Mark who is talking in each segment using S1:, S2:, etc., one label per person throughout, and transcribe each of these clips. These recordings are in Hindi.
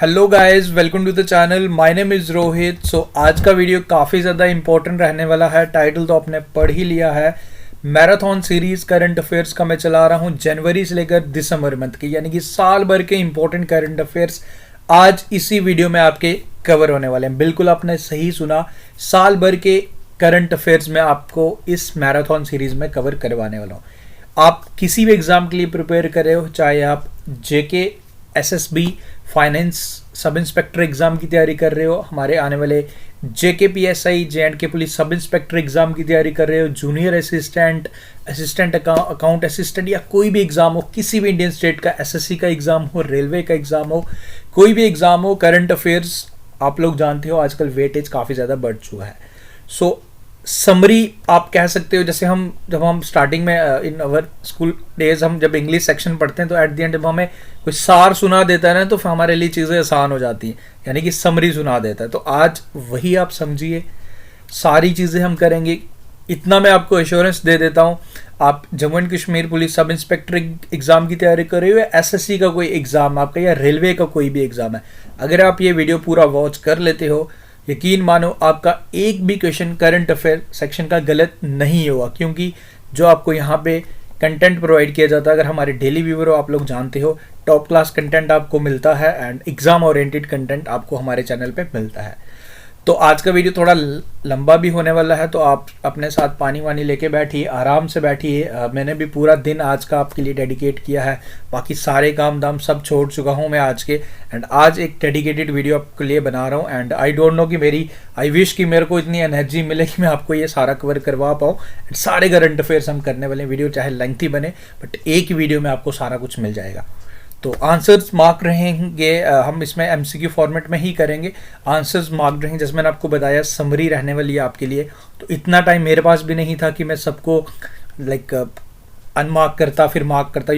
S1: Hello guys, welcome to the channel. My name is Rohit. So आज का वीडियो काफ़ी ज़्यादा इंपॉर्टेंट रहने वाला है। टाइटल तो आपने पढ़ ही लिया है। मैराथन सीरीज करंट अफेयर्स का मैं चला रहा हूँ जनवरी से लेकर दिसंबर मंथ की, यानी कि साल भर के इंपॉर्टेंट करंट अफेयर्स आज इसी वीडियो में आपके कवर होने वाले हैं। बिल्कुल आपने सही सुना, साल भर के करंट अफेयर्स में आपको इस मैराथन सीरीज में कवर करवाने वाला हूँ। आप किसी भी एग्ज़ाम के लिए प्रिपेयर कर रहे हो, चाहे आप JK, SSB, finance sub inspector exam की तैयारी कर रहे हो, हमारे आने वाले JK PSI J and K police sub inspector exam की तैयारी कर रहे हो, junior assistant, assistant account assistant, या कोई भी एग्ज़ाम हो, किसी भी इंडियन स्टेट का एसएससी का एग्ज़ाम हो, रेलवे का एग्ज़ाम हो, कोई भी एग्ज़ाम हो, करंट अफेयर्स आप लोग जानते हो आजकल वेटेज काफ़ी ज़्यादा बढ़ चुका है। सो समरी आप कह सकते हो, जैसे जब हम स्टार्टिंग में इन अवर स्कूल डेज हम जब इंग्लिश सेक्शन पढ़ते हैं तो एट द एंड जब हमें कोई सार सुना देता है ना, तो फिर हमारे लिए चीज़ें आसान हो जाती हैं, यानी कि समरी सुना देता है। तो आज वही आप समझिए, सारी चीज़ें हम करेंगे। इतना मैं आपको एश्योरेंस दे देता हूँ, आप Jammu and Kashmir police sub inspector exam की तैयारी कर रहे हो, या एसएससी का कोई एग्ज़ाम आपका, या रेलवे का कोई भी एग्ज़ाम है, अगर आप ये वीडियो पूरा वॉच कर लेते हो, यकीन मानो आपका एक भी क्वेश्चन करंट अफेयर सेक्शन का गलत नहीं होगा, क्योंकि जो आपको यहाँ पे कंटेंट प्रोवाइड किया जाता है, अगर हमारे डेली व्यूवर हो आप लोग जानते हो, टॉप क्लास कंटेंट आपको मिलता है एंड एग्जाम ओरिएंटेड कंटेंट आपको हमारे चैनल पे मिलता है। तो आज का वीडियो थोड़ा लंबा भी होने वाला है, तो आप अपने साथ पानी वानी लेके बैठिए, आराम से बैठिए। मैंने भी पूरा दिन आज का आपके लिए डेडिकेट किया है, बाकी सारे काम दाम सब छोड़ चुका हूँ मैं आज के, एंड आज एक डेडिकेटेड वीडियो आपके लिए बना रहा हूँ। एंड आई डोंट नो कि आई विश कि मेरे को इतनी एनर्जी मिले कि मैं आपको ये सारा कवर करवा पाऊँ। एंड सारे करंट अफेयर्स हम करने वाले वीडियो, चाहे लेंथी बने बट एक ही वीडियो में आपको सारा कुछ मिल जाएगा। तो आंसर्स मार्क रहेंगे, हम इसमें एमसीक्यू फॉर्मेट में ही करेंगे। आंसर्स मार्क रहेंगे, जैसे मैंने आपको बताया समरी रहने वाली है आपके लिए। तो इतना टाइम मेरे पास भी नहीं था कि मैं सबको अनमार्क करता फिर मार्क करता।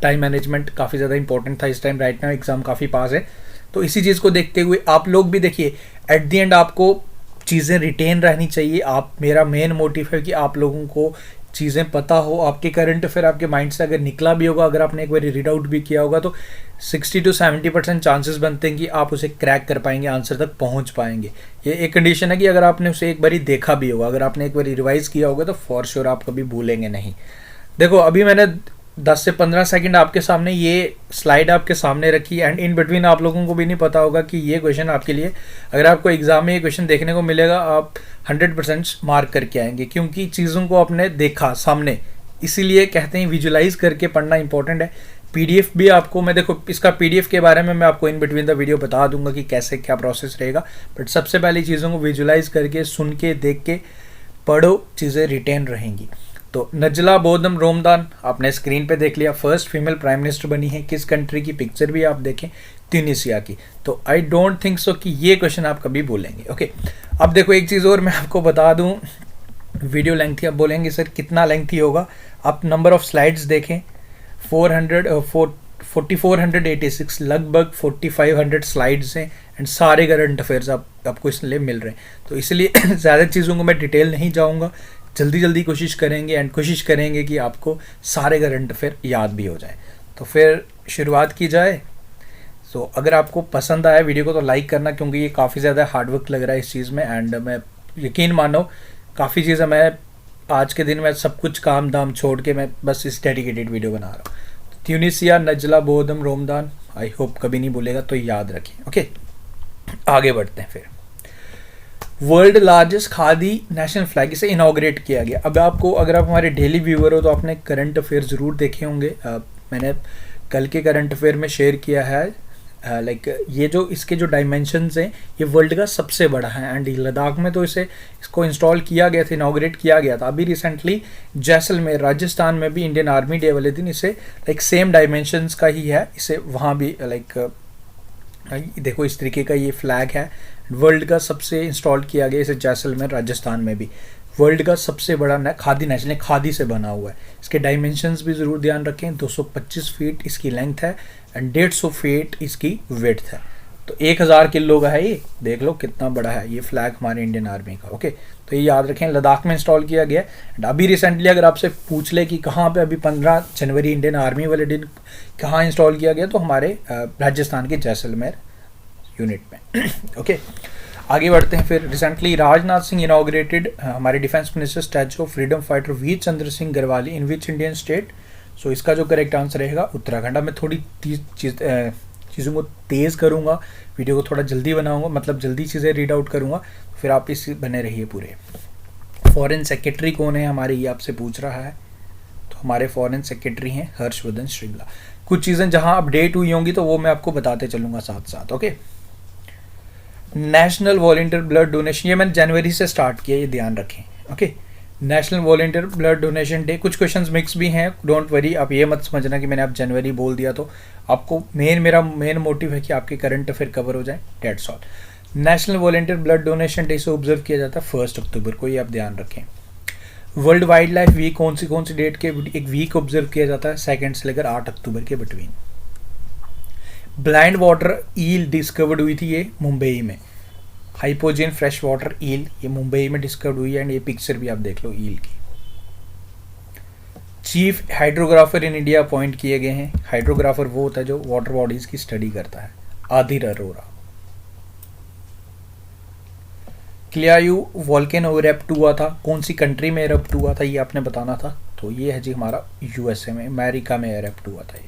S1: टाइम मैनेजमेंट काफ़ी ज़्यादा इंपॉर्टेंट था इस टाइम। राइट नाउ एग्ज़ाम काफ़ी पास है, तो इसी चीज़ को देखते हुए आप लोग भी देखिए, एट द एंड आपको चीज़ें रिटेन रहनी चाहिए। मेरा मेन मोटिव है कि आप लोगों को चीज़ें पता हो, आपके करंट अफेयर आपके माइंड से अगर निकला भी होगा, अगर आपने एक बार रीड आउट भी किया होगा, तो 60 to 70% चांसेस बनते हैं कि आप उसे क्रैक कर पाएंगे, आंसर तक पहुंच पाएंगे। ये एक कंडीशन है कि अगर आपने उसे एक बार देखा भी होगा, अगर आपने एक बार रिवाइज किया होगा, तो फॉर श्योर आप कभी भूलेंगे नहीं। देखो अभी मैंने 10 से 15 सेकंड आपके सामने ये स्लाइड आपके सामने रखी, एंड इन बिटवीन आप लोगों को भी नहीं पता होगा कि ये क्वेश्चन आपके लिए, अगर आपको एग्जाम में ये क्वेश्चन देखने को मिलेगा, आप 100% मार्क करके आएंगे, क्योंकि चीज़ों को आपने देखा सामने। इसीलिए कहते हैं विजुलाइज करके पढ़ना इंपॉर्टेंट है। पीडीएफ भी आपको मैं, देखो इसका पीडीएफ के बारे में मैं आपको इन बिटवीन द वीडियो बता दूंगा कि कैसे क्या प्रोसेस रहेगा, बट सबसे पहले चीज़ों को विजुलाइज करके, सुन के, देख के पढ़ो, चीज़ें रिटेन रहेंगी। तो नजला बोदम रोमदान आपने स्क्रीन पे देख लिया, फर्स्ट फीमेल प्राइम मिनिस्टर बनी है, किस कंट्री की पिक्चर भी आप देखें, ट्यूनीशिया की। तो आई डोंट थिंक सो कि ये क्वेश्चन आप कभी भूलेंगे। ओके, अब देखो एक चीज़ और मैं आपको बता दूं, वीडियो लेंथी, आप बोलेंगे सर कितना लेंथी होगा, आप नंबर ऑफ स्लाइड्स देखें, 4486 लगभग 4500 स्लाइड्स हैं, एंड सारे करंट अफेयर्स आपको इसलिए मिल रहे हैं। तो इसलिए ज़्यादा चीज़ों को मैं डिटेल नहीं जाऊँगा, जल्दी कोशिश करेंगे, एंड कोशिश करेंगे कि आपको सारे करंट अफेयर याद भी हो जाए। तो फिर शुरुआत की जाए। सो अगर आपको पसंद आया वीडियो को तो लाइक करना, क्योंकि ये काफ़ी ज़्यादा हार्डवर्क लग रहा है इस चीज़ में, एंड मैं यकीन मानो काफ़ी चीज़ें मैं आज के दिन में सब कुछ काम दाम छोड़ के मैं बस इस डेडिकेटेड वीडियो बना रहा हूँ। ट्यूनीशिया, नजला बोदम रोमदान, आई होप कभी नहीं भूलेगा, तो याद रखें। ओके, आगे बढ़ते हैं। फिर world largest khadi national flag, इसे इनॉग्रेट किया गया। अब आपको, अगर आप हमारे डेली व्यूअर हो, तो आपने करंट अफेयर ज़रूर देखे होंगे। मैंने कल के करंट अफेयर में शेयर किया है, ये जो इसके जो डायमेंशंस हैं, ये वर्ल्ड का सबसे बड़ा है, एंड लद्दाख में तो इसको इंस्टॉल किया गया था, इनॉग्रेट किया गया था। अभी रिसेंटली जैसलमेर राजस्थान में भी इंडियन आर्मी डे वाले दिन इसे सेम डायमेंशंस का ही है, इसे वहाँ भी देखो इस तरीके का ये फ्लैग है, वर्ल्ड का सबसे इंस्टॉल किया गया इसे जैसलमेर राजस्थान में भी। वर्ल्ड का सबसे बड़ा खादी नेशनल, खादी से बना हुआ है। इसके डायमेंशंस भी ज़रूर ध्यान रखें, 225 फीट इसकी लेंथ है, एंड 150 फीट इसकी विड्थ है। तो 1000 किलो का है ये, देख लो कितना बड़ा है ये फ्लैग हमारे इंडियन आर्मी का। ओके, तो ये याद रखें, लद्दाख में इंस्टॉल किया गया है। अभी रिसेंटली अगर आपसे पूछ ले कि कहाँ पे, अभी 15 जनवरी इंडियन आर्मी वाले दिन कहाँ इंस्टॉल किया गया, तो हमारे राजस्थान के जैसलमेर यूनिट में। ओके, आगे बढ़ते हैं फिर। रिसेंटली राजनाथ सिंह इनॉग्रेटेड हमारे defence minister statue of freedom fighter Veer Chandra Singh Garhwali in which Indian state. So इसका जो करेक्ट आंसर रहेगा उत्तराखंड। अब मैं थोड़ी चीज़ों को तेज़ करूँगा, वीडियो को थोड़ा जल्दी बनाऊँगा, मतलब जल्दी चीज़ें रीड आउट करूँगा, फिर आप इस बने रहिए पूरे। फॉरेन सेक्रेटरी कौन है हमारे, ये आपसे पूछ रहा है। तो हमारे फॉरेन सेक्रेटरी हैं हर्षवर्धन श्रिंगला। कुछ चीज़ें जहाँ अपडेट हुई होंगी तो वो मैं आपको बताते चलूँगा साथ साथ। Okay, national volunteer blood donation, ये मैंने जनवरी से स्टार्ट किया, ये ध्यान रखें। Okay, national volunteer blood donation day. कुछ क्वेश्चंस मिक्स भी हैं, डोंट वरी, आप ये मत समझना कि मैंने आप जनवरी बोल दिया तो आपको मेरा मेन मोटिव है कि आपके करंट अफेयर कवर हो जाए, that's all. National volunteer blood donation day से ऑब्जर्व किया जाता है 1 अक्टूबर को, ये आप ध्यान रखें। वर्ल्ड वाइल्ड लाइफ वीक कौन सी डेट के एक वीक ऑब्जर्व किया जाता है 2 से लेकर 8 अक्टूबर के बिटवीन। ब्लाइंड वाटर ईल डिस्कवर्ड हुई थी ये मुंबई में, हाइपोजेन फ्रेश वाटर ईल, ये मुंबई में डिस्कवर्ड हुई है। एंड ये पिक्चर भी आप देख लो ईल की। Chief hydrographer in India appoint किए गए हैं। हाइड्रोग्राफर वो होता है जो वाटर बॉडीज की स्टडी करता है, आदिर अरोरा। क्लियायू वॉल्केनो इरप्ट हुआ था, कौन सी कंट्री में इरप्ट हुआ था ये आपने बताना था। तो ये है जी हमारा यूएसए में, अमेरिका में इरप्ट हुआ था ये।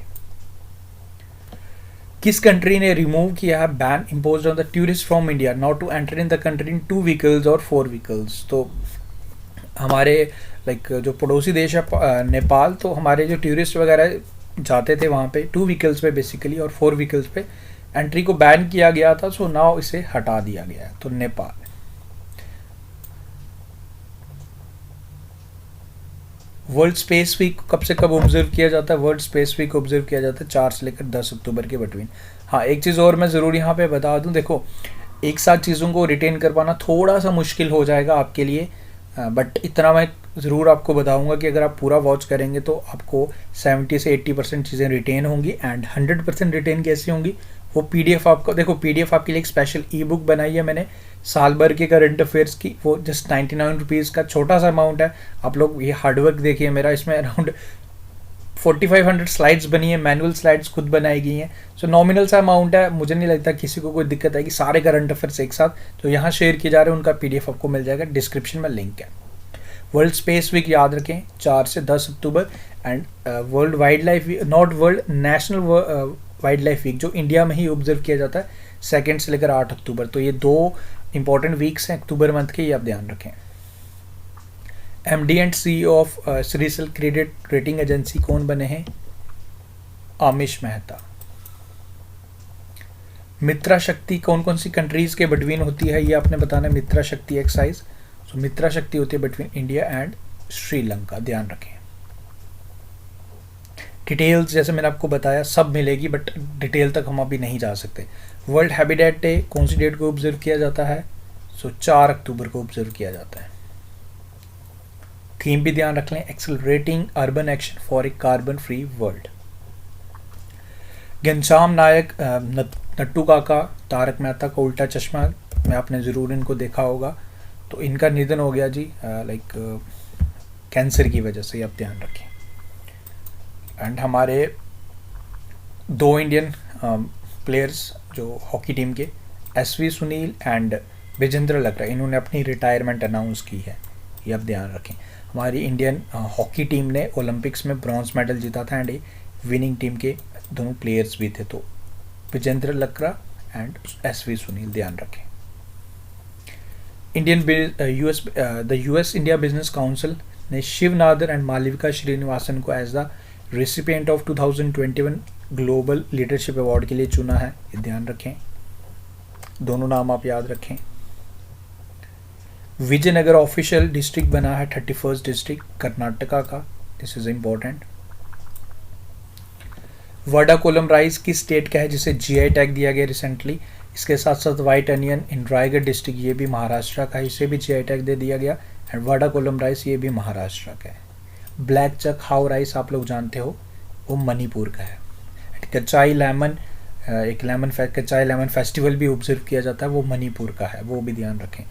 S1: किस कंट्री ने रिमूव किया है ban imposed on the tourist from India not to enter in the country in 2 vehicles और 4 व्हीकल्स। तो हमारे जो पड़ोसी देश है नेपाल, तो हमारे जो टूरिस्ट वगैरह जाते थे वहाँ पे 2 व्हीकल्स पे बेसिकली और 4 व्हीकल्स पे एंट्री को बैन किया गया था। सो नाउ इसे हटा दिया गया है, तो नेपाल। वर्ल्ड स्पेस वीक कब से कब ऑब्जर्व किया जाता है, वर्ल्ड स्पेस वीक ऑब्जर्व किया जाता है 4 से लेकर 10 अक्टूबर के बिटवीन। हाँ, एक चीज़ और मैं ज़रूर यहाँ पे बता दूँ, देखो एक साथ चीज़ों को रिटेन कर पाना थोड़ा सा मुश्किल हो जाएगा आपके लिए, बट इतना मैं ज़रूर आपको बताऊंगा कि अगर आप पूरा वॉच करेंगे तो आपको 70 से 80% चीज़ें रिटेन होंगी। एंड 100% रिटेन कैसी होंगी, वो पीडीएफ आपको, देखो पीडीएफ आपके लिए एक स्पेशल ई बुक बनाई है मैंने साल भर के करंट अफेयर्स की, वो जस्ट 99 रुपीज़ का छोटा सा अमाउंट है। आप लोग ये हार्डवर्क देखिए मेरा, इसमें अराउंड 4500 स्लाइड्स बनी है, मैनुअल स्लाइड्स खुद बनाई गई हैं। सो नॉमिनल सा अमाउंट है, मुझे नहीं लगता किसी को कोई दिक्कत आएगी। सारे करंट अफेयर्स एक साथ जो यहाँ शेयर किए जा रहे हैं उनका पीडीएफ आपको मिल जाएगा, डिस्क्रिप्शन में लिंक है। वर्ल्ड स्पेस वीक याद रखें 4 से 10 October. And world wildlife week, not world, national wildlife week जो इंडिया में ही ऑब्जर्व किया जाता है 2 से लेकर 8 अक्टूबर। तो ये 2 इंपॉर्टेंट वीक्स हैं अक्टूबर मंथ के, ये आप ध्यान रखें। MD and CEO of Crisil credit rating agency कौन बने हैं, आमिश मेहता। मित्रा शक्ति कौन सी कंट्रीज के बिटवीन होती है, ये आपने बताना है, मित्रा शक्ति एक्सरसाइज। सो मित्रा शक्ति होती है बिटवीन इंडिया एंड श्रीलंका, ध्यान रखें। डिटेल्स जैसे मैंने आपको बताया सब मिलेगी, बट डिटेल तक हम अभी नहीं जा सकते। वर्ल्ड हैबिटेट डे कौन सी डेट को ऑब्जर्व किया जाता है, सो 4 अक्टूबर को ऑब्जर्व किया जाता है। थीम भी ध्यान रख लें, accelerating urban action for a carbon free world. Ghanshyam Nayak, Nattu Kaka, Tarak Mehta का उल्टा चश्मा में आपने ज़रूर इनको देखा होगा। तो इनका निधन हो गया जी, कैंसर की वजह से, आप ध्यान रखें। एंड हमारे 2 इंडियन प्लेयर्स जो हॉकी टीम के, एसवी सुनील एंड विजेंद्र लकड़ा, इन्होंने अपनी रिटायरमेंट अनाउंस की है, ये आप ध्यान रखें। हमारी इंडियन हॉकी टीम ने ओलंपिक्स में ब्रॉन्ज मेडल जीता था एंड विनिंग टीम के दोनों प्लेयर्स भी थे, तो विजेंद्र लकड़ा एंड एसवी सुनील, ध्यान रखें। The US India business council ने शिव नादर एंड मालविका श्रीनिवासन को as the recipient of 2021 global leadership award के लिए चुना है, ये ध्यान रखें। दोनों नाम आप याद रखें। विजयनगर ऑफिशियल डिस्ट्रिक्ट बना है 31st डिस्ट्रिक्ट कर्नाटका का, this is important. Wada Kolam rice किस स्टेट का है जिसे जीआई टैग दिया गया रिसेंटली। इसके साथ साथ वाइट अनियन इन रायगढ़ डिस्ट्रिक्ट, ये भी महाराष्ट्र का है, इसे भी जीआई टैग दे दिया गया। एंड वडा कोलम राइस ये भी महाराष्ट्र का है। ब्लैक चक हाउ राइस आप लोग जानते हो, वो मणिपुर का है। कचाई लेमन एक कच्चाई लेमन फेस्टिवल भी ऑब्जर्व किया जाता है, वो मणिपुर का है, वो भी ध्यान रखें।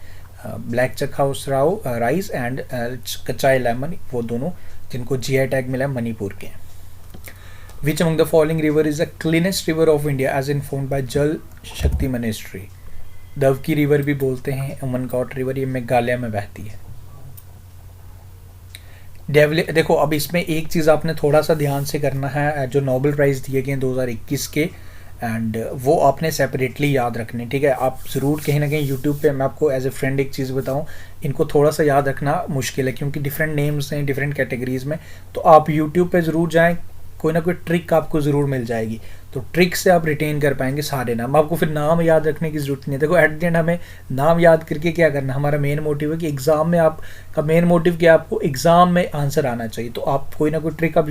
S1: Black Chakhao rice and Kachai lemon, वो दोनों जिनको जीआई टैग मिला है मणिपुर के। Which among the following river is the cleanest river of India as informed by Jal Shakti ministry? दव की रिवर भी बोलते हैं उमनकॉट रिवर, ये मेघालय में बहती है। देखो अब इसमें एक चीज़ आपने थोड़ा सा ध्यान से करना है, जो नोबेल प्राइज़ दिए गए 2021 के, एंड वो आपने सेपरेटली याद रखने, ठीक है। आप ज़रूर कहीं ना कहीं यूट्यूब पे, मैं आपको एज ए फ्रेंड एक चीज़ बताऊं, इनको थोड़ा सा याद रखना मुश्किल है क्योंकि डिफरेंट नेम्स हैं डिफरेंट कैटेगरीज में। तो आप यूट्यूब पे ज़रूर जाएं, कोई ना कोई ट्रिक आपको ज़रूर मिल जाएगी, तो ट्रिक से आप रिटेन कर पाएंगे सारे नाम। आपको फिर नाम याद रखने की ज़रूरत नहीं है। देखो एट द एंड हमें नाम याद करके क्या करना, हमारा मेन मोटिव है कि एग्ज़ाम में आपका मेन मोटिव क्या, आपको एग्ज़ाम में आंसर आना चाहिए। तो आप कोई ना कोई ट्रिक आप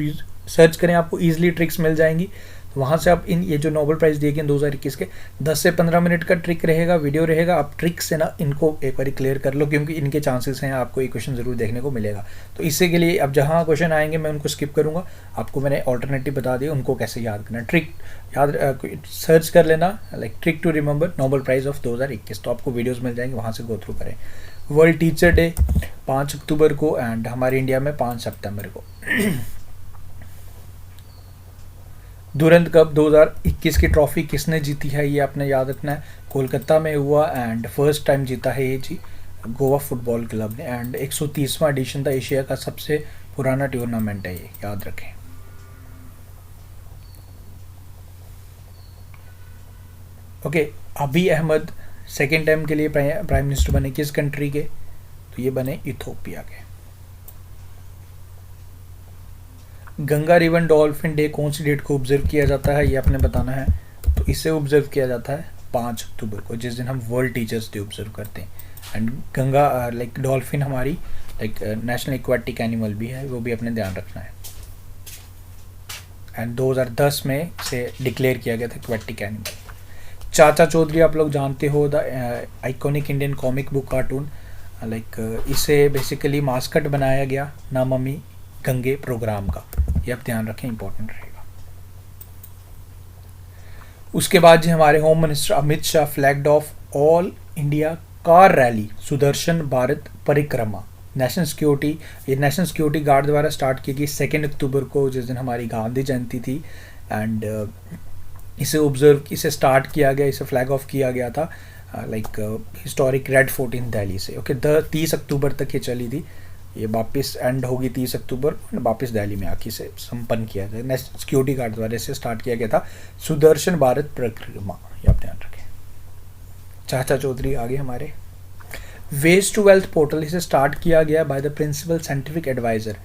S1: सर्च करें, आपको ईजिली ट्रिक्स मिल जाएंगी। तो वहाँ से आप ये जो नोबेल प्राइज़ दिए गए 2021 के 10 से 15 मिनट का ट्रिक रहेगा, वीडियो रहेगा, आप ट्रिक से ना इनको एक बार क्लियर कर लो क्योंकि इनके चांसेस हैं आपको ये क्वेश्चन ज़रूर देखने को मिलेगा। तो इससे के लिए अब जहाँ क्वेश्चन आएंगे मैं उनको स्किप करूँगा, आपको मैंने ऑल्टरनेटिव बता दिया उनको कैसे याद करना। ट्रिक याद सर्च कर लेना, like trick to remember Nobel prize of 2021, तो आपको वीडियोज़ मिल जाएंगे, वहाँ से गो थ्रू करें। वर्ल्ड टीचर डे 5 अक्टूबर को एंड हमारे इंडिया में 5 सितंबर को। दुरंत कप 2021 की ट्रॉफी किसने जीती है, ये आपने याद रखना है। कोलकाता में हुआ एंड फर्स्ट टाइम जीता है ये जी गोवा फुटबॉल क्लब ने, एंड 130वां एडिशन था, एशिया का सबसे पुराना टूर्नामेंट है ये, याद रखें। ओके, अबी अहमद सेकेंड टाइम के लिए प्राइम मिनिस्टर बने किस कंट्री के, तो ये बने इथोपिया के। गंगा रिवर डॉल्फिन डे कौन सी डेट को ऑब्जर्व किया जाता है, ये आपने बताना है। तो इसे ऑब्जर्व किया जाता है 5 अक्टूबर को, जिस दिन हम वर्ल्ड टीचर्स डे ऑब्जर्व करते हैं। एंड गंगा लाइक डॉल्फिन हमारी लाइक नेशनल एक्वाटिक एनिमल भी है, वो भी अपने ध्यान रखना है। एंड 2010 में इसे डिक्लेयर किया गया था एक्वाटिक एनिमल। चाचा चौधरी आप लोग जानते हो, the iconic Indian comic book cartoon, like इसे बेसिकली मास्कट बनाया गया नमामि गंगे प्रोग्राम का, ये आप ध्यान रखें, इंपॉर्टेंट रहेगा। उसके बाद जी हमारे home minister Amit Shah flagged of all India car rally Sudarshan Bharat परिक्रमा नेशनल सिक्योरिटी गार्ड द्वारा स्टार्ट की गई 2 अक्टूबर को, जिस दिन हमारी गांधी जयंती थी। एंड इसे स्टार्ट किया गया, इसे फ्लैग ऑफ किया गया था लाइक हिस्टोरिक रेड फोर्ट इन दिल्ली से। ओके, 30 अक्टूबर तक ये चली थी, ये वापस एंड होगी 30 अक्टूबर, वापस दिल्ली में आके से संपन्न किया गया। नेशनल सिक्योरिटी गार्ड द्वारा से स्टार्ट किया गया था सुदर्शन भारत परिक्रमा, ये आप ध्यान रखें। चाचा चौधरी आगे हमारे। वेस्ट टू वेल्थ पोर्टल इसे स्टार्ट किया गया by the principal scientific adviser.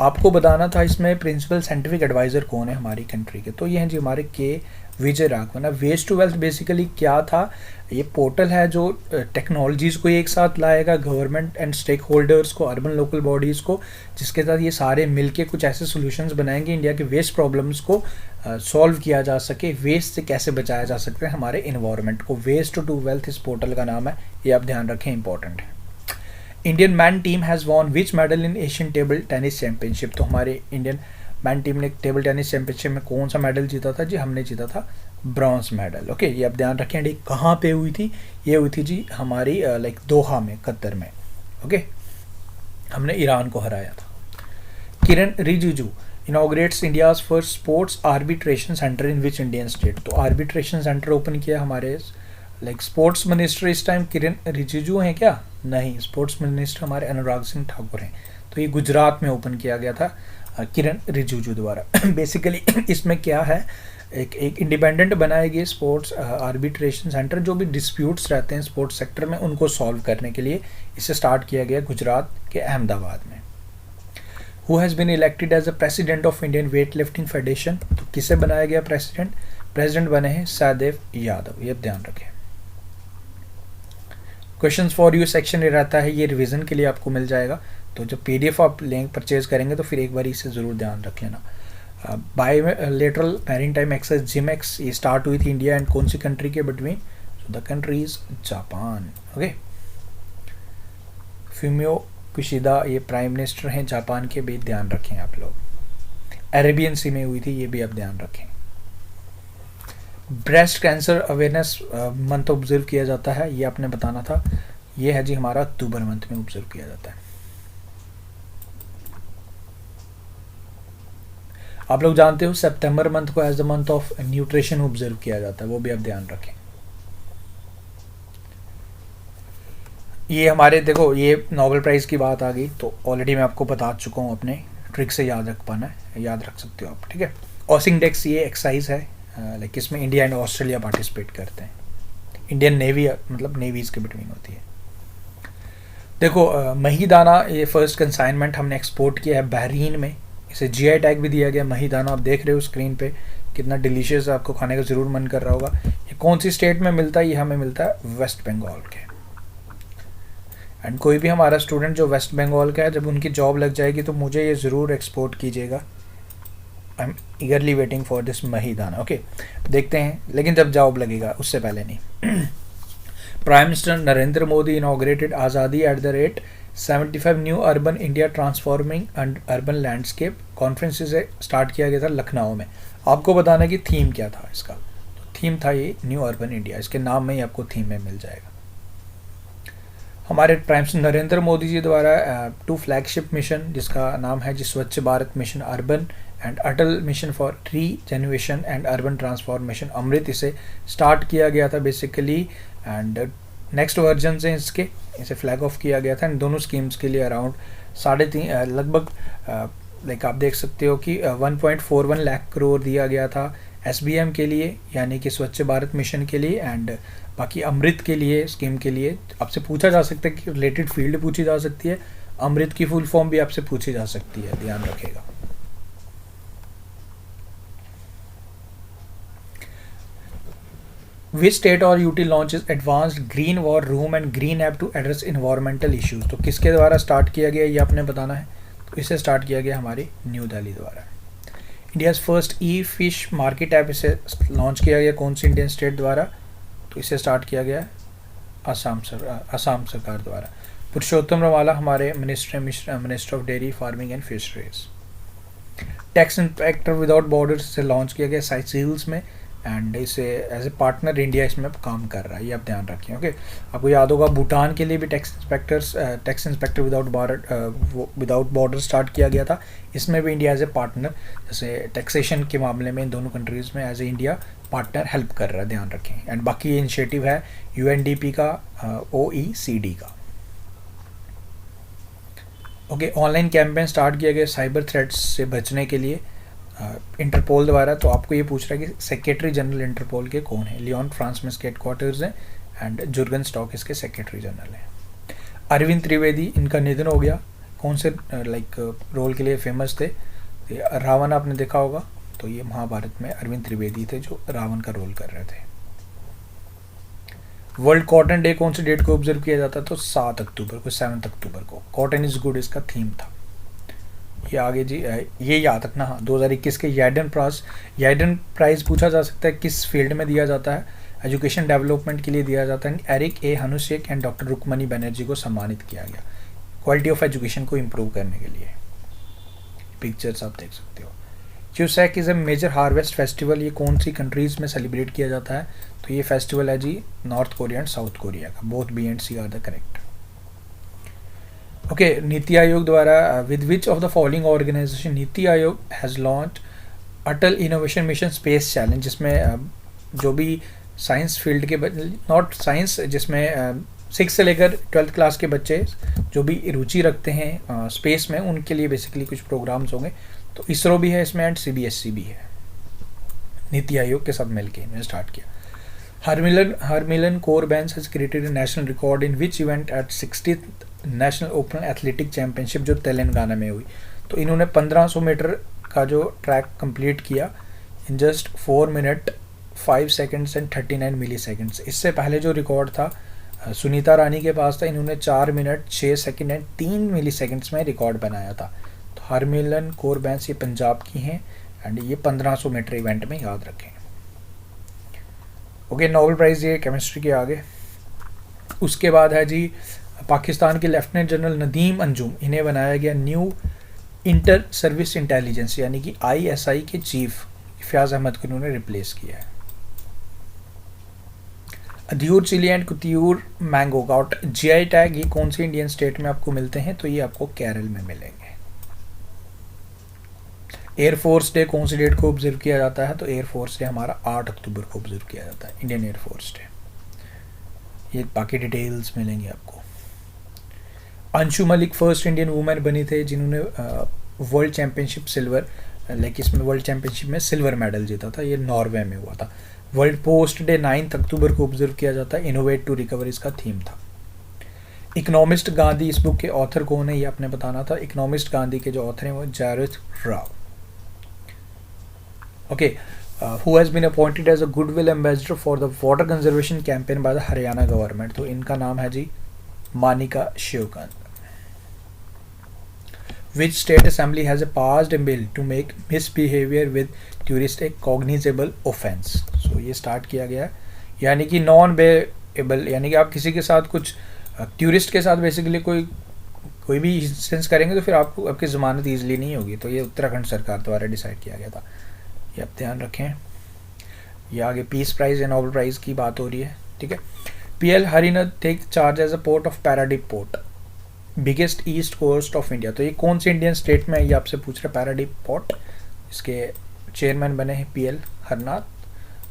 S1: आपको बताना था इसमें प्रिंसिपल साइंटिफिक एडवाइज़र कौन है हमारी कंट्री के, तो ये हैं जी हमारे K Vijay Raghavan. Waste to wealth basically क्या था, ये पोर्टल है जो टेक्नोलॉजीज़ को एक साथ लाएगा, गवर्नमेंट एंड स्टेक होल्डर्स को, अर्बन लोकल बॉडीज़ को, जिसके साथ ये सारे मिलके कुछ ऐसे सॉल्यूशंस बनाएंगे इंडिया के वेस्ट प्रॉब्लम्स को सॉल्व किया जा सके, वेस्ट से कैसे बचाया जा सकता है हमारे इन्वायरमेंट को। वेस्ट टू वेल्थ इस पोर्टल का नाम है, ये आप ध्यान रखें, इंपॉर्टेंट है। Indian man team has won which medal in Asian table tennis championship, तो हमारे इंडियन मैन टीम ने टेबल टेनिस चैंपियनशिप में कौन सा मेडल जीता था जी, हमने जीता था ब्रॉन्ज मेडल। ओके, ये आप ध्यान रखें। ये कहाँ पे हुई थी, ये हुई थी जी हमारी लाइक दोहा में, कतर में। ओके, हमने ईरान को हराया था। Kiren Rijiju inaugurates India's first sports arbitration centre in which Indian state, तो आर्बिट्रेशन सेंटर ओपन किया हमारे लाइक स्पोर्ट्स मिनिस्टर इस टाइम किरण रिजिजू हैं क्या, नहीं, स्पोर्ट्स मिनिस्टर हमारे अनुराग सिंह ठाकुर हैं। तो ये गुजरात में ओपन किया गया था किरण रिजिजू द्वारा। बेसिकली इसमें क्या है, एक इंडिपेंडेंट बनाए गए स्पोर्ट्स आर्बिट्रेशन सेंटर, जो भी डिस्प्यूट्स रहते हैं स्पोर्ट्स सेक्टर में उनको सॉल्व करने के लिए इसे स्टार्ट किया गया गुजरात के अहमदाबाद में। Who has been elected as the president of Indian weight lifting federation, तो किसे बनाया गया प्रेसिडेंट बने हैं सहदेव यादव, ये ध्यान रखें। क्वेश्चंस फॉर यू सेक्शन रहता है, ये रिवीजन के लिए आपको मिल जाएगा, तो जब PDF आप लिंक परचेज करेंगे तो फिर एक बार इसे ज़रूर ध्यान रख लेना। बायलैटरल मैरीटाइम एक्सेस जिमेक्स ये स्टार्ट हुई थी इंडिया एंड कौन सी कंट्री के between, so the country is Japan. Okay, Fumio Kishida ये प्राइम मिनिस्टर हैं जापान के, भी ध्यान रखें आप लोग। अरेबियन सी में हुई थी, ये भी आप ध्यान रखें। Breast cancer awareness month observe किया जाता है, ये आपने बताना था। ये है जी हमारा अक्टूबर मंथ में ऑब्जर्व किया जाता है। आप लोग जानते हो सितंबर मंथ को as the month of nutrition observe किया जाता है, वो भी आप ध्यान रखें। ये हमारे देखो, ये नोबेल प्राइज़ की बात आ गई तो ऑलरेडी मैं आपको बता चुका हूँ, अपने ट्रिक से याद रख पाना है, याद रख सकते हो आप, ठीक है। ऑसिंगडेक्स ये एक्सरसाइज है, लाइक इसमें इंडिया एंड ऑस्ट्रेलिया पार्टिसिपेट करते हैं। इंडियन नेवी मतलब नेवीज के बिटवीन होती है। देखो महीदाना, ये फर्स्ट कंसाइनमेंट हमने एक्सपोर्ट किया है बहरीन में, इसे जीआई टैग भी दिया गया। महीदाना आप देख रहे हो स्क्रीन पे, कितना डिलीशियस है, आपको खाने का ज़रूर मन कर रहा होगा। ये कौन सी स्टेट में मिलता है? ये हमें मिलता है वेस्ट बंगाल के। एंड कोई भी हमारा स्टूडेंट जो वेस्ट बंगाल का है, जब उनकी जॉब लग जाएगी तो मुझे ये ज़रूर एक्सपोर्ट कीजिएगा। I am eagerly waiting for this महीदाना। ओके, देखते हैं, लेकिन जब जॉब लगेगा, उससे पहले नहीं। Prime minister Narendra Modi inaugurated Azadi at the rate 75 new urban India transforming and urban landscape conference से स्टार्ट किया गया था लखनऊ में। आपको बताना कि थीम क्या था इसका, तो थीम था ये न्यू अर्बन इंडिया, इसके नाम में ही आपको थीम में मिल जाएगा। हमारे प्राइम मिनिस्टर नरेंद्र मोदी जी द्वारा 2 फ्लैगशिप मिशन, जिसका नाम है जी Swachh Bharat mission urban and Atal mission for rejuvenation and urban transformation AMRUT, इसे स्टार्ट किया गया था बेसिकली। एंड नेक्स्ट वर्जन से इसे फ्लैग ऑफ किया गया था। एंड दोनों स्कीम्स के लिए अराउंड 3.5 लगभग लाइक आप देख सकते हो कि 1.41 लाख करोड़ दिया गया था SBM के लिए, यानी कि स्वच्छ भारत मिशन के लिए। एंड बाकी अमृत के लिए स्कीम के लिए आपसे पूछा जा सकता है कि रिलेटेड फील्ड पूछी जा सकती है, अमृत की फुल फॉर्म भी आपसे पूछी जा सकती है, ध्यान रखेगा। Which state or UT launches advanced green war room and green app to address environmental issues? तो किसके द्वारा स्टार्ट किया गया ये आपने बताना है। तो इसे स्टार्ट किया गया हमारी न्यू दिल्ली द्वारा। इंडियाज़ फर्स्ट ई फिश मार्केट ऐप, इसे लॉन्च किया गया कौन सी इंडियन स्टेट द्वारा? तो इसे स्टार्ट किया गया असम सरकार द्वारा। पुरुषोत्तम रवाला हमारे minister of dairy farming and fisheries. Tax inspector without borders से लॉन्च किया गया साइसिल्स में, एंड इसे एज ए पार्टनर इंडिया इसमें काम कर रहा है, ये आप ध्यान रखें। ओके, आपको याद होगा भूटान के लिए भी tax inspector without border start किया गया था, इसमें भी इंडिया एज ए पार्टनर, जैसे टैक्सेशन के मामले में इन दोनों कंट्रीज़ में as a India partner help कर रहा है, ध्यान रखें। एंड बाकी ये इनिशिएटिव है UNDP का, OECD का। ओके, ऑनलाइन कैंपेन स्टार्ट किया गया साइबर थ्रेट्स से बचने के लिए इंटरपोल द्वारा। तो आपको ये पूछ रहा है कि सेक्रेटरी जनरल इंटरपोल के कौन है? लियोन फ्रांस में इसके हेडक्वार्टर्स हैं एंड जुर्गन स्टॉक इसके सेक्रेटरी जनरल हैं। अरविंद त्रिवेदी, इनका निधन हो गया, कौन से रोल के लिए फेमस थे? रावण आपने देखा होगा, तो ये महाभारत में अरविंद त्रिवेदी थे जो रावण का रोल कर रहे थे। वर्ल्ड कॉटन डे कौन सी डेट को ऑब्जर्व किया जाता? तो 7 अक्टूबर को, 7 अक्टूबर को। कॉटन इज गुड इसका थीम था। ये आगे जी, ये याद रखना। हाँ, 2021 के याइडन प्राइज़ पूछा जा सकता है किस फील्ड में दिया जाता है? एजुकेशन डेवलपमेंट के लिए दिया जाता है। Eric A Hanushek and doctor Rukmini Banerjee को सम्मानित किया गया क्वालिटी ऑफ एजुकेशन को इम्प्रूव करने के लिए। पिक्चर्स आप देख सकते हो। Chuseok is a major harvest festival, ये कौन सी कंट्रीज़ में सेलिब्रेट किया जाता है? तो ये फेस्टिवल है जी North Korea and South Korea का। Both B and C are the correct. Okay, NITI Aayog द्वारा with which of the following organization NITI Aayog has launch Atal innovation mission space challenge, जिसमें जो भी साइंस फील्ड के नॉट साइंस, जिसमें 6 से लेकर 12th क्लास के बच्चे जो भी रुचि रखते हैं स्पेस में, उनके लिए बेसिकली कुछ प्रोग्राम्स होंगे। तो इसरो भी है इसमें एंड CBSE भी है। नीति आयोग के साथ मिलकर इन्होंने स्टार्ट किया। Harmilan Kaur Bains has created a national record in which event at 60th national open athletic championship जो तेलंगाना में हुई। तो इन्होंने 1500 मीटर का जो ट्रैक कंप्लीट किया in just 4 minute 5 seconds and 39 milliseconds. इससे पहले जो रिकॉर्ड था सुनीता रानी के पास था, इन्होंने 4 minute 6 second and 3 milliseconds में रिकॉर्ड बनाया था। तो हरमिलन कौर बैंस ये पंजाब की हैं एंड ये 1500 मीटर इवेंट में, याद रखें। ओके, नोबेल प्राइज़ ये केमिस्ट्री के आगे। उसके बाद है जी पाकिस्तान के लेफ्टिनेंट जनरल नदीम अंजुम, इन्हें बनाया गया न्यू इंटर सर्विस इंटेलिजेंस यानी कि ISI के चीफ। फयाज़ अहमद को इन्होंने रिप्लेस किया है। Edayur chilli and Kuttiyattoor mango got GI tag. ये कौन से इंडियन स्टेट में आपको मिलते हैं? तो ये आपको केरल में मिलेंगे। एयरफोर्स डे कौन सी डेट को ऑब्जर्व किया जाता है? तो एयरफोर्स डे हमारा 8 अक्टूबर को ऑब्जर्व किया जाता है, इंडियन एयरफोर्स डे। ये बाकी डिटेल्स मिलेंगी आपको। Anshu Malik first Indian women बनी थे जिन्होंने वर्ल्ड चैंपियनशिप सिल्वर, लाइक इसमें वर्ल्ड चैंपियनशिप में सिल्वर मेडल जीता था। ये नॉर्वे में हुआ था। वर्ल्ड पोस्ट डे 9 अक्टूबर को ऑब्जर्व किया जाता है। इनोवेट टू रिकवर इसका थीम था। इकोनॉमिस्ट गांधी इस बुक के ऑथर कौन है? ये आपने बताना था। इकोनॉमिस्ट गांधी के जो ऑथर हैं वो Javed Rao. Okay, who has been appointed as a goodwill ambassador for the water conservation campaign by the Haryana government? तो इनका नाम है जी Manika Shivkant. Which state assembly has passed a bill to make misbehavior with tourist a cognizable offence? So ये स्टार्ट किया गया है, यानी कि नॉन बेएबल, यानी कि आप किसी के साथ कुछ टूरिस्ट के साथ बेसिकली कोई भी इंसिडेंस करेंगे तो फिर आपको आपकी ज़मानत ईजिली नहीं होगी। तो ये उत्तराखंड सरकार द्वारा डिसाइड किया गया था, ये आप ध्यान रखें। ये आगे पीस प्राइज़ या नोबेल प्राइज़ की बात हो रही है, ठीक है। PL Haranadh take charge as a port of Paradip port, biggest east coast of India. तो ये कौन से इंडियन स्टेट में है ये आपसे पूछ रहे हैं। पैराडीप पोर्ट, इसके चेयरमैन बने हैं PL हरनाथ,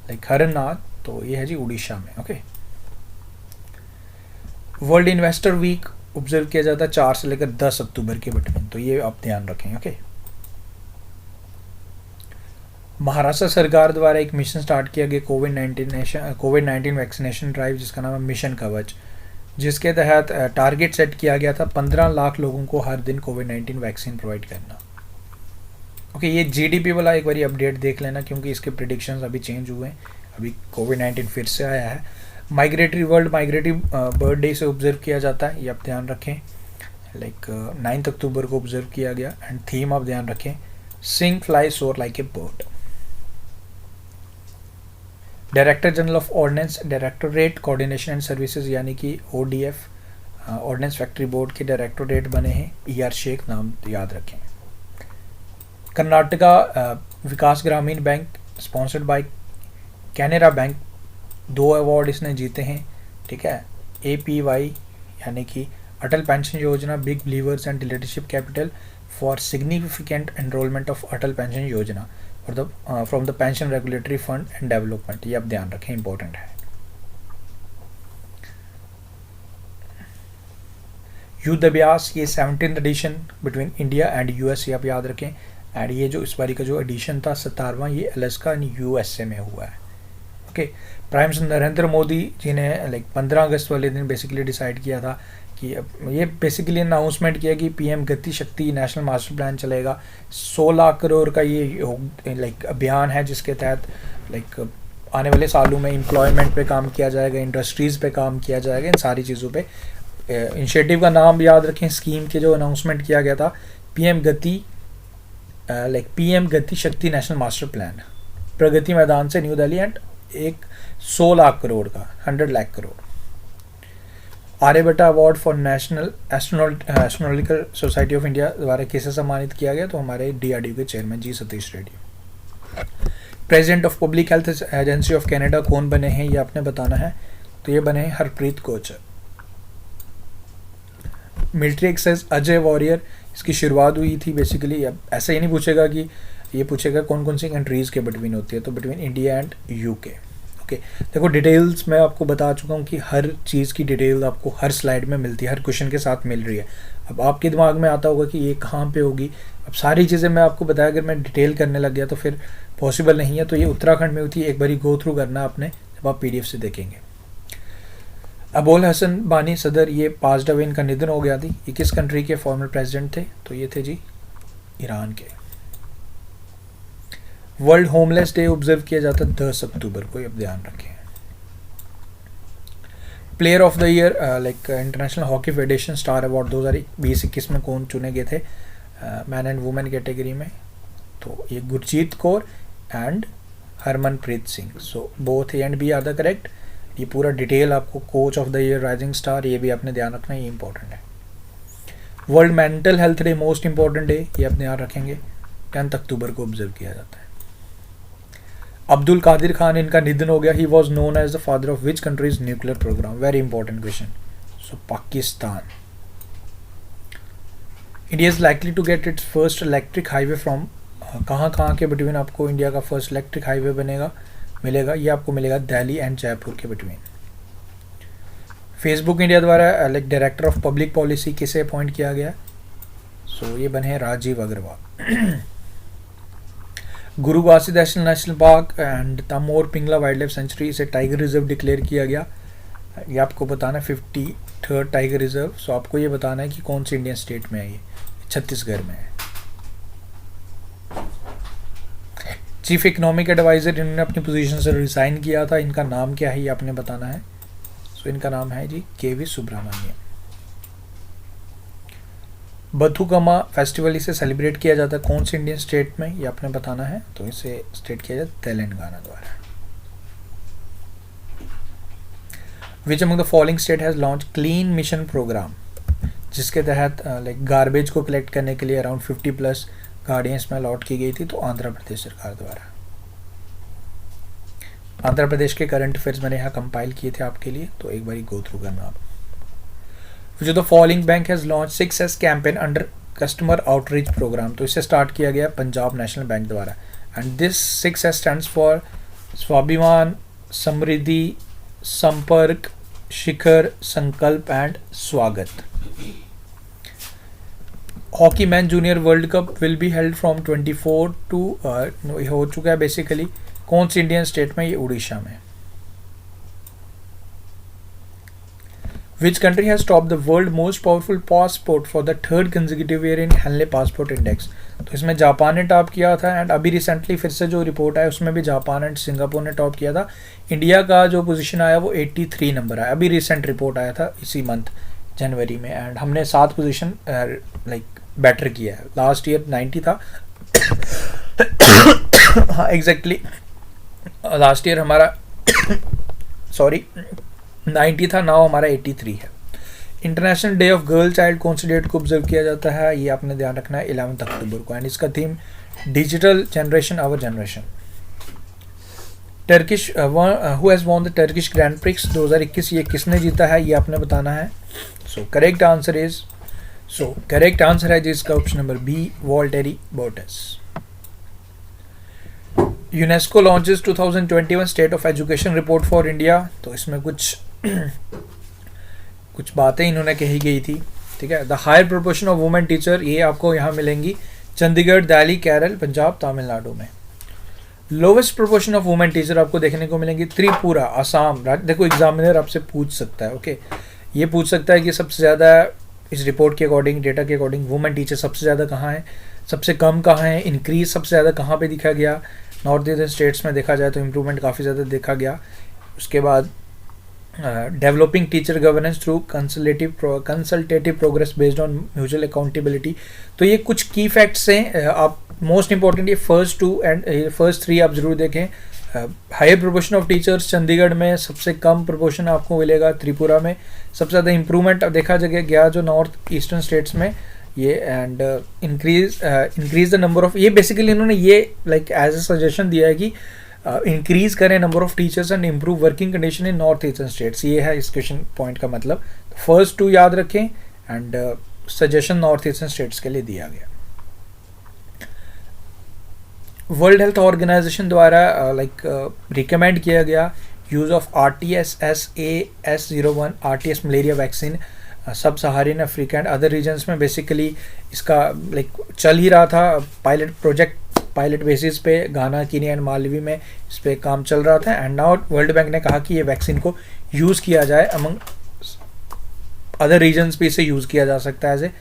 S1: लाइक हरनाथ। तो ये है जी उड़ीसा में। Okay, world investor week observe किया जाता है 4 से लेकर 10 अक्टूबर के बिटवीन। तो ये आप ध्यान रखें। ओके, महाराष्ट्र सरकार द्वारा एक मिशन स्टार्ट किया गया कोविड-19 वैक्सीनेशन ड्राइव, जिसका नाम है मिशन कवच, जिसके तहत टारगेट सेट किया गया था 15 लाख लोगों को हर दिन कोविड-19 वैक्सीन प्रोवाइड करना। ओके, ये GDP वाला एक बारी अपडेट देख लेना क्योंकि इसके प्रिडिक्शंस अभी चेंज हुए हैं। अभी कोविड-19 फिर से आया है। Migratory world migratory bird day से ऑब्जर्व किया जाता है, ये आप ध्यान रखें। लाइक 9 अक्टूबर को ऑब्जर्व किया गया। एंड थीम आप ध्यान रखें, sing fly soar like a bird. Director general of ordnance directorate coordination and services यानी कि ODF, ऑर्डिनेंस फैक्ट्री बोर्ड के डायरेक्टोरेट बने हैं ER शेख, नाम याद रखें। कर्नाटका विकास ग्रामीण bank sponsored by Canara bank, 2 award इसने जीते हैं, ठीक है। APY यानी कि अटल पेंशन योजना, big believers and leadership capital for significant enrolment of Atal pension योजना और from the pension regulatory fund and development. ये आप ध्यान रखें, इंपॉर्टेंट है। युद्ध अभ्यास, ये 17th edition between India and US, ये आप याद रखें। एंड ये जो इस बारी का जो एडिशन था 17वां, ये अलास्का एंड USA में हुआ है। Okay, prime minister Narendra Modi ji ने लाइक 15 अगस्त वाले दिन बेसिकली डिसाइड किया था कि ये बेसिकली अनाउंसमेंट किया कि PM गति शक्ति नेशनल मास्टर प्लान चलेगा। 16 करोड़ का ये लाइक अभियान है जिसके तहत लाइक आने वाले सालों में एम्प्लॉयमेंट पे काम किया जाएगा, इंडस्ट्रीज़ पे काम किया जाएगा, इन सारी चीज़ों पे। इनिशिएटिव का नाम याद रखें, स्कीम के जो अनाउंसमेंट किया गया था PM गति शक्ति national master plan, Pragati Maidan से न्यू दिल्ली, एंड एक 100 लाख करोड़ का 100 lakh crore. Aryabhata award for national astronautical society of India द्वारा किसे सम्मानित किया गया? तो हमारे DRDO के chairman G Satheesh Reddy. President of public health agency of Canada कौन बने हैं ये आपने बताना है। तो ये बने हैं Harpreet Kochhar. Military exercise Ajeya warrior, इसकी शुरुआत हुई थी बेसिकली। अब ऐसा ही नहीं पूछेगा कि ये पूछेगा कौन कौन सी कंट्रीज़ के बिटवीन होती है, तो between India and UK। Okay, देखो डिटेल्स मैं आपको बता चुका हूँ कि हर चीज़ की डिटेल आपको हर स्लाइड में मिलती है, हर क्वेश्चन के साथ मिल रही है। अब आपके दिमाग में आता होगा कि ये कहाँ पे होगी। अब सारी चीज़ें मैं आपको बताया, अगर मैं डिटेल करने लग गया तो फिर पॉसिबल नहीं है। तो ये उत्तराखंड में होती है, एक बारी गो थ्रू करना आपने जब आप PDF से देखेंगे। अबोल हसन बानी सदर, ये पास्ड अवे, इनका निधन हो गया थी। ये किस कंट्री के फॉर्मर प्रेसिडेंट थे? तो ये थे जी ईरान के। वर्ल्ड होमलेस डे ऑब्जर्व किया जाता है 10 अक्टूबर को, अब ध्यान रखें। Player of the year like international hockey federation star award 2020-21 में कौन चुने गए थे मैन एंड वुमेन कैटेगरी में? तो ये Gurjit Kaur and Harmanpreet Singh. So both A and B are the correct. ये पूरा डिटेल आपको coach of the year, rising star, ये भी आपने ध्यान रखना, ये इंपॉर्टेंट है। World mental health day most important day, ये आप ध्यान रखेंगे, 10 अक्टूबर को ऑब्जर्व किया जाता है। अब्दुल कादिर खान, इनका निधन हो गया. He was known as the father of which country's nuclear program? Very important question. So Pakistan. India is likely to get its first electric highway from, कहाँ के बिटवीन आपको इंडिया का फर्स्ट इलेक्ट्रिक हाईवे मिलेगा? ये आपको मिलेगा दिल्ली एंड जयपुर के बिटवीन. फेसबुक इंडिया द्वारा डायरेक्टर ऑफ पब्लिक पॉलिसी किसे अपॉइंट किया गया? सो ये बने Rajiv Aggarwal. Guru Ghasidas national park and Tamor Pingla wildlife sanctuary, इसे टाइगर रिजर्व डिक्लेयर किया गया. ये आपको बताना है 53rd टाइगर रिजर्व. सो आपको ये बताना है कि कौन सी इंडियन स्टेट में है. ये छत्तीसगढ़ में है. चीफ इकोनॉमिक एडवाइजर, इन्होंने अपनी पोजीशन से रिजाइन किया था, इनका नाम क्या है ये आपने बताना है. सो इनका नाम है जी KV सुब्रमण्यम. बथुकम्मा फेस्टिवल इसे सेलिब्रेट किया जाता है कौन सी इंडियन स्टेट में, ये आपने बताना है. तो इसे स्टेट किया जाता है तेलंगाना द्वारा. Which among the following state has launch clean mission program, जिसके तहत गार्बेज को कलेक्ट करने के लिए अराउंड 50+ गाड़ियाँ इसमें अलॉट की गई थी. तो आंध्र प्रदेश सरकार द्वारा. आंध्र प्रदेश के करंट अफेयर्स मैंने यहाँ कंपाइल किए थे आपके लिए, तो एक बारी गो थ्रू करना आप. जो the following bank has launch 6S campaign under customer outreach program, तो इसे स्टार्ट किया गया पंजाब नेशनल बैंक द्वारा. And this 6S stands for Swabhiman, Samriddhi, Sampark, Shikhar, Sankalp and Swagat. Hockey men junior world cup will be held from 24 to हो चुका है बेसिकली. कौन सी इंडियन स्टेट में? ये उड़ीसा में. Which country has topped the world most powerful passport for the 3rd consecutive year in Henley Passport Index? तो इसमें जापान ने टॉप किया था एंड अभी रिसेंटली फिर से जो रिपोर्ट आया उसमें भी जापान एंड सिंगापुर ने टॉप किया था. इंडिया का जो पोजीशन आया वो 83 नंबर आया. अभी रिसेंट रिपोर्ट आया था इसी मंथ जनवरी में एंड हमने 7 पोजीशन बेटर किया है. लास्ट ईयर 90 था. हाँ एग्जैक्टली लास्ट ईयर हमारा 90 था, नाउ हमारा 83 है. International day of girl child कौन सी डेट को ऑब्जर्व किया जाता है? ये आपने ध्यान रखना है 11 अक्टूबर को. एंड इसका theme digital generation our generation. Turkish who has won the Turkish grand prix 2021, ये किसने जीता है ये आपने बताना है. सो करेक्ट आंसर है जिसका option number B, Valtteri Bottas. UNESCO launches 2021 state of education report for India. तो इसमें कुछ बातें इन्होंने कही गई थी. ठीक है. The higher proportion of women teacher, ये आपको यहाँ मिलेंगी चंडीगढ़, दिल्ली, केरल, पंजाब, तमिलनाडु में. Lowest proportion of women teacher आपको देखने को मिलेंगी त्रिपुरा, असम. देखो एग्जामिनर आपसे पूछ सकता है. ओके ये पूछ सकता है कि सबसे ज़्यादा इस रिपोर्ट के अकॉर्डिंग, डेटा के अकॉर्डिंग वुमेन टीचर सबसे ज़्यादा कहाँ है, सबसे कम कहाँ है, इंक्रीज सबसे ज़्यादा कहाँ पे दिखा गया. नॉर्थ ईस्टर्न स्टेट्स में देखा जाए तो इम्प्रूवमेंट काफ़ी ज़्यादा देखा गया. उसके बाद developing teacher governance through consultative progress based on mutual accountability. तो ये कुछ की फैक्ट्स हैं. आप मोस्ट इंपॉर्टेंट ये फर्स्ट 2 एंड फर्स्ट 3 आप जरूर देखें. Higher proportion of teachers Chandigarh में, सबसे कम प्रोपोर्शन आपको मिलेगा त्रिपुरा में. सबसे ज़्यादा इंप्रूवमेंट देखा गया जो नॉर्थ ईस्टर्न स्टेट्स में ये. And increase the number of, ये बेसिकली इन्होंने ये एज अ सजेशन दिया है कि इंक्रीज करें number of teachers and improve working condition in north eastern states. ये है इस क्वेश्चन पॉइंट का मतलब. फर्स्ट 2 याद रखें and suggestion north eastern states के लिए दिया गया. वर्ल्ड हेल्थ ऑर्गेनाइजेशन द्वारा रिकमेंड किया गया use of RTS-SAS01 RTS malaria vaccine सब सहारियन अफ्रीका एंड अदर रीजन्स में. बेसिकली इसका चल ही रहा था पायलट बेसिस पे घाना, कीनिया एंड मालवी में इस पे काम चल रहा था. एंड नाउ वर्ल्ड बैंक ने कहा कि ये वैक्सीन को यूज़ किया जाए अमंग अदर रीजन्स पे. इसे यूज़ किया जा सकता है as a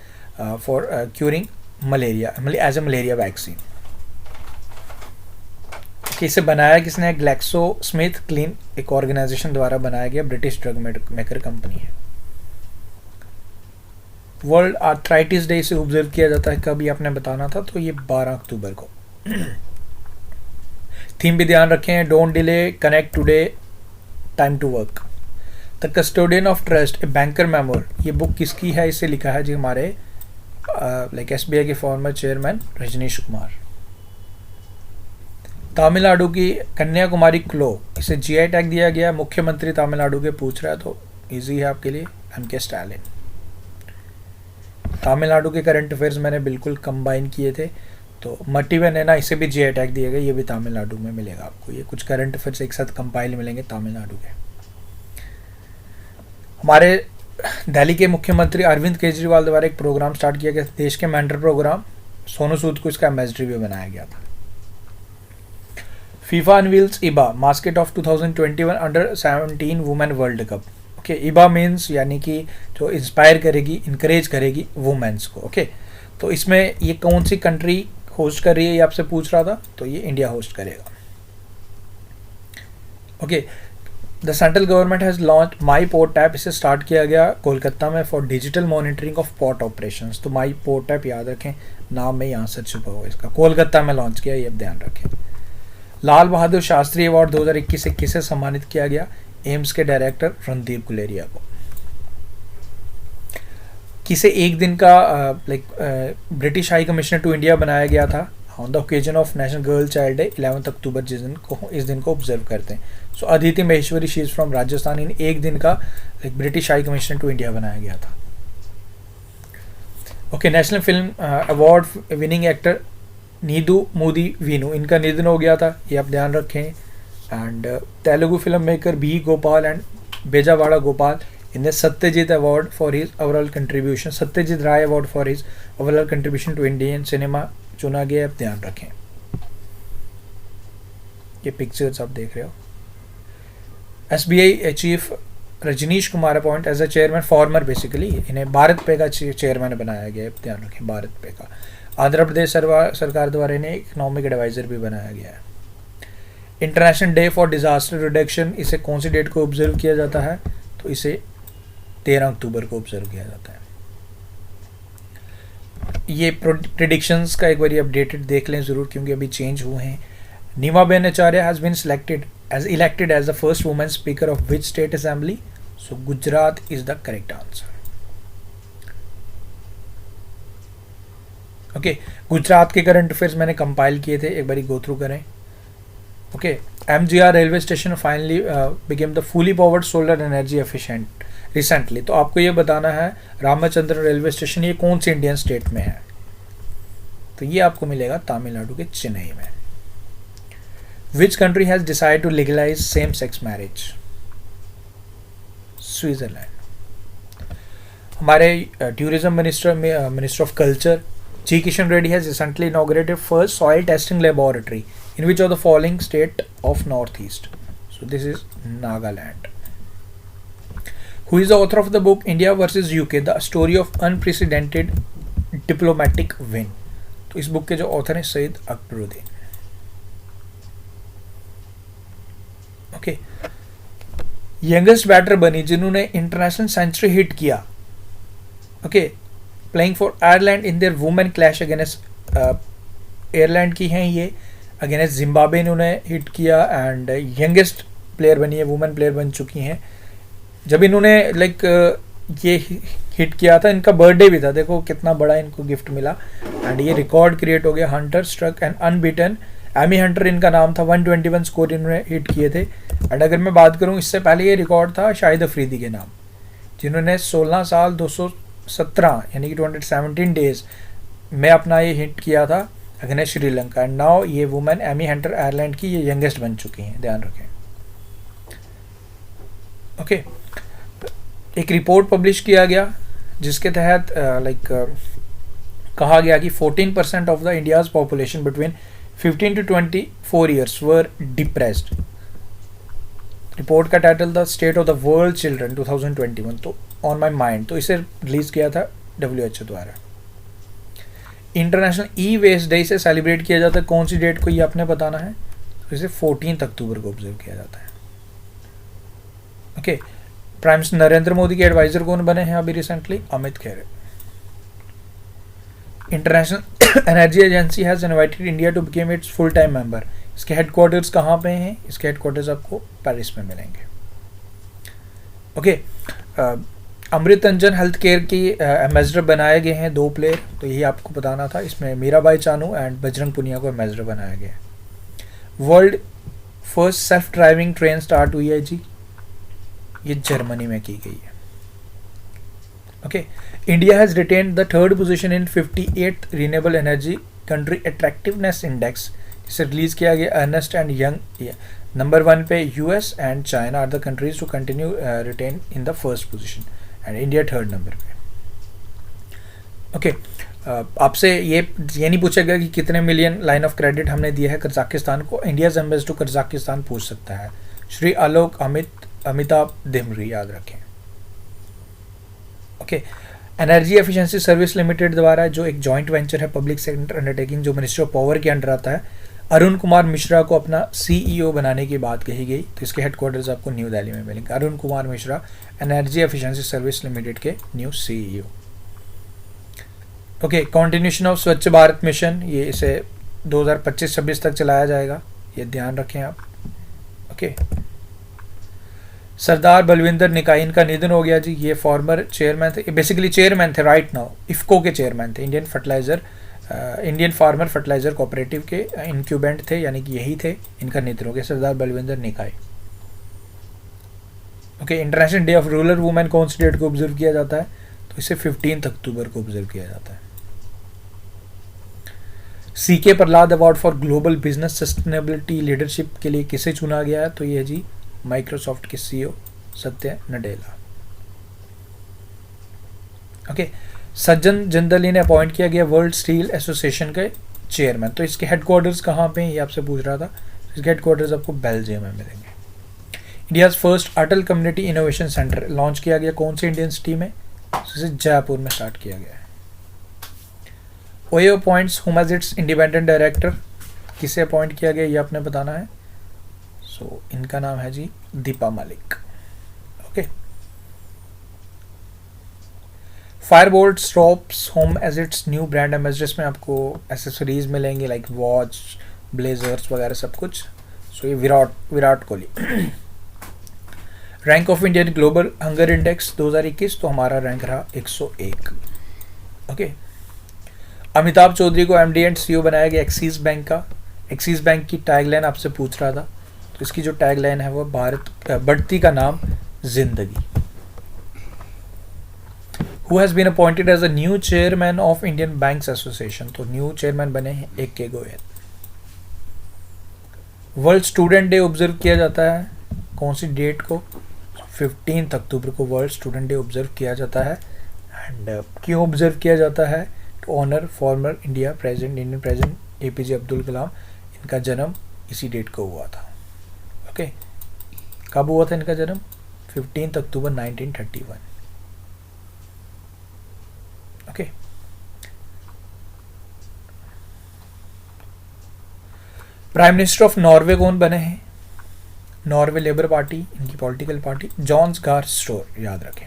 S1: for curing malaria, as a malaria vaccine. इसे बनाया किसने? ग्लैक्सो स्मिथ क्लीन एक ऑर्गेनाइजेशन द्वारा बनाया गया, ब्रिटिश ड्रग मेकर कंपनी है. वर्ल्ड आर्थराइटिस डे से ऑब्जर्व किया जाता है कभी आपने बताना था, तो ये 12 अक्टूबर को. थीम भी ध्यान रखें, don't delay, connect today, time to work. The custodian of trust, a banker memoir, ये बुक किसकी है? इसे लिखा है जी हमारे SBI के फॉर्मर चेयरमैन रजनीश कुमार. तमिलनाडु की कन्याकुमारी क्लो, इसे जीआई टैग दिया गया। मुख्यमंत्री तमिलनाडु के पूछ रहा है तो इजी है आपके लिए, एमके स्टालिन। तमिलनाडु के करंट अफेयर्स मैंने बिल्कुल कंबाइन किए थे, तो मट्टीवन है ना, इसे भी जीआई टैग दिया गया, ये भी तमिलनाडु में मिलेगा आपको। ये कुछ करंट अफेयर्स एक साथ कंपाइल मिलेंगे तमिलनाडु के। हमारे दिल्ली के मुख्यमंत्री अरविंद केजरीवाल द्वारा एक प्रोग्राम स्टार्ट किया गया, देश के मेंटर प्रोग्राम। सोनू सूद को इसका एम्बेसडर भी बनाया गया था। FIFA unveils Ibha mascot of 2021 under 17 women world cup. Okay, Ibha means यानी कि जो इंस्पायर करेगी, इनकरेज करेगी वुमेन्स को। ओके, तो इसमें ये कौन सी कंट्री होस्ट कर रही है, ये आपसे पूछ रहा था, तो ये इंडिया होस्ट करेगा। Okay, the central government has launch my port app, इसे स्टार्ट किया गया कोलकाता में for digital monitoring of port operations. तो माई पोर्ट ऐप याद रखें, नाम में ही आंसर छुपा हुआ इसका। कोलकाता में लॉन्च किया, ये अब ध्यान रखें। लाल बहादुर शास्त्री अवार्ड 2021 से सम्मानित किया गया एम्स के डायरेक्टर रणदीप गुलेरिया को। किसे एक दिन का British high commissioner to India बनाया गया था on the occasion of national girl child day 11 October, जिस दिन को इस दिन को ऑब्जर्व करते हैं। So Aditi Maheshwari, she is from Rajasthan, in एक दिन का British high commissioner to India बनाया गया था। Okay, national film award winning actor Nedumudi Venu, इनका निधन हो गया था, ये आप ध्यान रखें। And Telugu film maker B Gopal and Bezawada Gopal, इन्हें Satyajit award for his overall contribution, Satyajit Ray award for his overall contribution to Indian cinema चुना गया, आप ध्यान रखें। ये पिक्चर्स आप देख रहे हो। SBI chief Rajnish Kumar appoint as a chairman, former basically, इन्हें भारत पे का चेयरमैन बनाया गया है, ध्यान रखें भारत पे का। आंध्र प्रदेश सरकार द्वारा इन्हें इकोनॉमिक एडवाइजर भी बनाया गया है। International day for disaster reduction, इसे कौन सी डेट को ऑब्जर्व किया जाता है, तो इसे 13 अक्टूबर को ऑब्जर्व किया जाता है। ये प्रेडिक्शंस का एक बार अपडेटेड देख लें ज़रूर, क्योंकि अभी चेंज हुए हैं। Nimaben Acharya has been elected as the first women speaker of which state assembly, so Gujarat is the correct answer. Okay, Gujarat के करंट अफेयर्स मैंने कंपाइल किए थे, एक बार गो थ्रू करें। Okay, MGR railway station finally became the fully powered solar energy efficient recently. तो आपको ये बताना है रामचंद्र रेलवे स्टेशन ये कौन सी इंडियन स्टेट में है, तो ये आपको मिलेगा तमिलनाडु के चेन्नई में। Which country has decide to legalize same sex marriage, Switzerland. हमारे tourism minister of culture G Kishan Reddy has recently inaugurated first soil testing laboratory in which of the following state of northeast, so this is Nagaland. Who is the author of the book India versus UK, the story of unprecedented diplomatic win? तो इस बुक के जो ऑथर हैं Syed Akbaruddin. Okay, youngest batter बनी जिन्होंने इंटरनेशनल सेंचुरी हिट किया। Okay, playing for Ireland in their women clash against Ireland की हैं ये, अगेंस्ट जिम्बाब्वे इन्होंने हिट किया एंड यंगेस्ट प्लेयर बनी है, वुमेन प्लेयर बन चुकी हैं। जब इन्होंने ये हिट किया था, इनका बर्थडे भी था, देखो कितना बड़ा इनको गिफ्ट मिला एंड ये रिकॉर्ड क्रिएट हो गया। Hunter struck and unbeaten, Amy Hunter इनका नाम था, 121 स्कोर इन्होंने हिट किए थे। एंड अगर मैं बात करूँ इससे पहले ये रिकॉर्ड था शाहिद अफरीदी के नाम, जिन्होंने 16 साल 217 यानी कि 217 डेज में अपना ये हिट किया था अगेंस्ट श्रीलंका। एंड नाउ ये वुमेन एमी हंटर आयरलैंड की ये यंगेस्ट बन चुकी हैं, ध्यान रखें। ओके, एक रिपोर्ट पब्लिश किया गया जिसके तहत कहा गया कि 14% of the India's population between 15 to 24 years were depressed. Report का टाइटल था state of the world children 2021, तो ऑन माई माइंड, तो इसे रिलीज किया था WHO द्वारा। इंटरनेशनल ई वेस्ट डे से सेलिब्रेट किया जाता है, कौन सी डेट को ये आपने बताना है, तो इसे 14 अक्टूबर को ऑब्जर्व किया जाता है। Okay, prime minister Narendra Modi के एडवाइजर कौन बने हैं अभी recently, Amit Khare. International energy agency has invited India to become its full time member. इसके हेडक्वार्टर्स कहाँ पे हैं, इसके हेडक्वार्टर्स आपको पेरिस में मिलेंगे। Okay, Amrit Ranjan health care की एम्बेसडर बनाए गए हैं 2 प्लेयर, तो यही आपको बताना था। इसमें मीराबाई चानू एंड बजरंग पुनिया को एम्बेसडर बनाया गया है। World first self driving train start हुई है जी, ये जर्मनी में की गई है। Okay, India has retained the third position in 58th renewable energy country attractiveness index, जिसे रिलीज किया गया अर्नेस्ट एंड यंग। नंबर 1 पे US and China are the countries to continue retain in the first position and India third number पे। ओके, आपसे ये नहीं पूछा गया कि कितने मिलियन लाइन ऑफ क्रेडिट हमने दिया है कजाकिस्तान को। इंडियाज एम्बेसडर टू कजाकिस्तान पूछ सकता है, श्री आलोक अमिताभ दिमरी, याद रखें। Okay, energy efficiency service limited द्वारा जो एक जॉइंट वेंचर है पब्लिक सेक्टर अंडरटेकिंग जो मिनिस्ट्री ऑफ पावर के अंडर आता है, अरुण कुमार मिश्रा को अपना सीईओ बनाने की बात कही गई। तो इसके हेडक्वार्टर्स आपको न्यू दिल्ली में मिलेंगे। Arun Kumar Mishra, energy efficiency service limited के new CEO. Okay, continuation of Swachh Bharat mission, ये इसे 2025-26 तक चलाया जाएगा, ये ध्यान रखें आप। ओके, सरदार बलविंदर निकाई, इनका निधन हो गया जी। ये फॉर्मर चेयरमैन थे, बेसिकली चेयरमैन थे राइट नाउ, इफ्को के चेयरमैन थे, इंडियन फार्मर फर्टिलाइजर कोऑपरेटिव के इंक्यूबेंट थे, यानी कि यही थे। इनका निधन हो गया, Sardar Balwinder Nikai. Okay, international day of rural women कौन सी डेट को ऑब्जर्व किया जाता है? तो इसे 15 अक्टूबर को ऑब्जर्व किया जाता है। CK Prahalad award for global business sustainability leadership के लिए किसे चुना गया है? तो ये जी माइक्रोसॉफ्ट के सीईओ सत्य नडेला। ओके, सज्जन जिंदल ने अपॉइंट किया गया वर्ल्ड स्टील एसोसिएशन के चेयरमैन। तो इसके हेडक्वार्टर्स कहाँ पे हैं, ये आपसे पूछ रहा था। इसके हेडक्वार्टर्स आपको बेल्जियम में मिलेंगे। इंडियाज फर्स्ट अटल कम्युनिटी इनोवेशन सेंटर लॉन्च किया गया कौन सी इंडियन सिटी में? इसे जयपुर में स्टार्ट किया गया है। OYO appoints whom as its independent director, किसे अपॉइंट किया गया ये आपने बताना है। सो इनका नाम है जी Deepa Malik. Okay, Fireboltt stops home as its new brand ambassadors में आपको एसेसरीज मिलेंगे लाइक वॉच, ब्लेजर्स वगैरह सब कुछ। सो ये Virat Kohli. Rank of Indian global hunger index 2021, तो हमारा रैंक रहा 101। ओके, अमिताभ चौधरी को एमडी एंड सीईओ बनाया गया एक्सिस बैंक का। एक्सिस बैंक की टैगलाइन आपसे पूछ रहा था, तो इसकी जो टैगलाइन है वो भारत बढ़ती का नाम जिंदगी। Who has been appointed as a new chairman of Indian Banks Association? तो न्यू चेयरमैन बने हैं AK Goyal. World student day observe किया जाता है कौन सी डेट को? 15 अक्टूबर को वर्ल्ड स्टूडेंट डे ऑब्जर्व किया जाता है। एंड क्यों ऑब्जर्व किया जाता है? To honour former Indian president APJ Abdul Kalam. इनका जन्म इसी डेट को हुआ था। ओके, कब हुआ था इनका जन्म? 15 अक्टूबर 1931। Okay, prime minister of Norway कौन बने हैं? नॉर्वे लेबर पार्टी, इनकी political party, Jonas Gahr Store, याद रखें।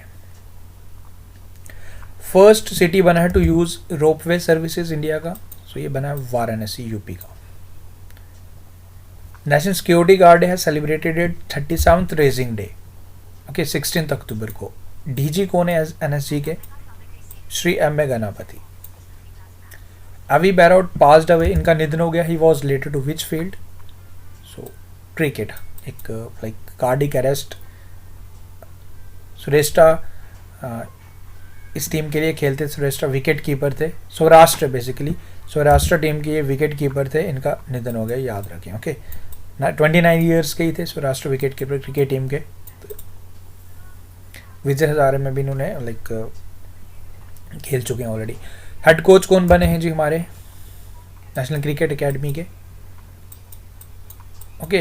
S1: फर्स्ट सिटी बना है to use ropeway services India का, सो ये बना है वाराणसी यूपी का। नेशनल सिक्योरिटी गार्ड है celebrated at 37th raising day. Okay, 16 अक्टूबर को। डीजी कौन है NSG के? श्री M.A. गणापति। अवी बैरॉट पास्ड अवे, इनका निधन हो गया। He was related to which field? So cricket, एक लाइक कार्डिक अरेस्ट। सुरेस्टा इस टीम के लिए खेलते। सुरेस्टा विकेट कीपर थे, सौराष्ट्र बेसिकली सौराष्ट्र टीम के ये विकेट कीपर थे। इनका निधन हो गया, याद रखें। ओके, 29 ईयर्स के ही थे Saurashtra wicket keeper cricket team के। विजय हजारे में भी इन्होंने लाइक खेल चुके हैं ऑलरेडी। हेड कोच कौन बने हैं जी हमारे नेशनल क्रिकेट एकेडमी के? Okay,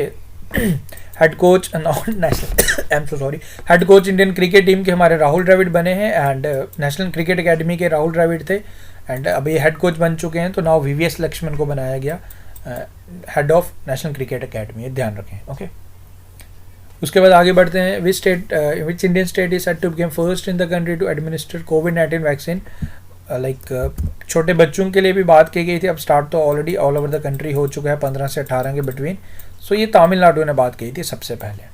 S1: head coach national I am so sorry, head coach Indian cricket team के हमारे राहुल द्रविड़ बने हैं। एंड नेशनल क्रिकेट एकेडमी के राहुल द्रविड़ थे एंड अभी हेड कोच बन चुके हैं। तो नाउ VVS लक्ष्मण को बनाया गया head of national cricket academy, ध्यान रखें। ओके, उसके बाद आगे बढ़ते हैं। Which Indian state is set to become first in the country to administer कोविड-19 वैक्सीन? लाइक छोटे बच्चों के लिए भी बात की गई थी, अब स्टार्ट तो already all over the country हो चुका है 15 से 18 के बिटवीन। सो ये तमिलनाडु ने बात की थी सबसे पहले।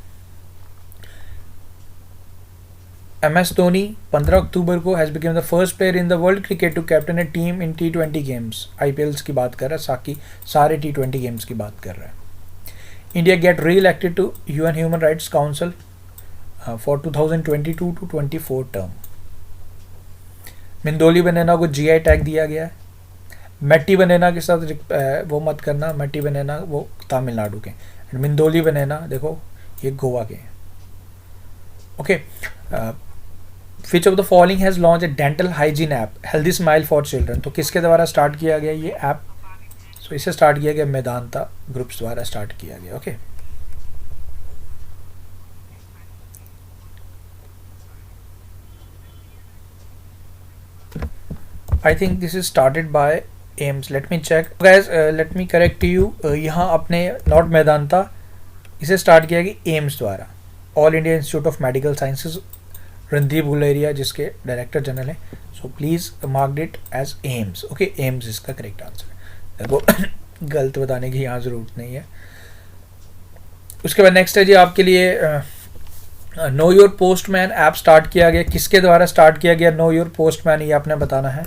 S1: MS धोनी 15 अक्टूबर को has become the first player in the world cricket to captain a team in T20 games. IPLs की बात कर रहा है, सारे T20 गेम्स की बात कर रहा है। India get reelected to UN human rights council for 2022 to 24 term. Mindoli banana को जीआई टैग दिया गया है। मैटी बनाना के साथ वो मत करना, मैटी बनाना वो तमिलनाडु के, एंड मिंदोली बनाना देखो ये गोवा के हैं। Okay, which of the following has launch a dental hygiene app healthy smile for children. तो किसके द्वारा स्टार्ट किया गया ये ऐप? सो इसे स्टार्ट किया गया मेदांता ग्रुप्स द्वारा स्टार्ट किया गया। Okay, I think this is started by AIMS. Let me check. Guys, let me correct you. यहाँ अपने नॉट मेदांता, इसे स्टार्ट किया गया एम्स द्वारा, All India Institute of Medical Sciences, Randeep Guleria जिसके डायरेक्टर जनरल हैं। So please mark it as AIIMS. Okay, AIIMS इसका करेक्ट आंसर है, देखो गलत बताने की यहाँ ज़रूरत नहीं है। उसके बाद नेक्स्ट है जी आपके लिए know your postman app start किया गया। किसके द्वारा स्टार्ट किया गया नो योर पोस्टमैन, ये आपने बताना है।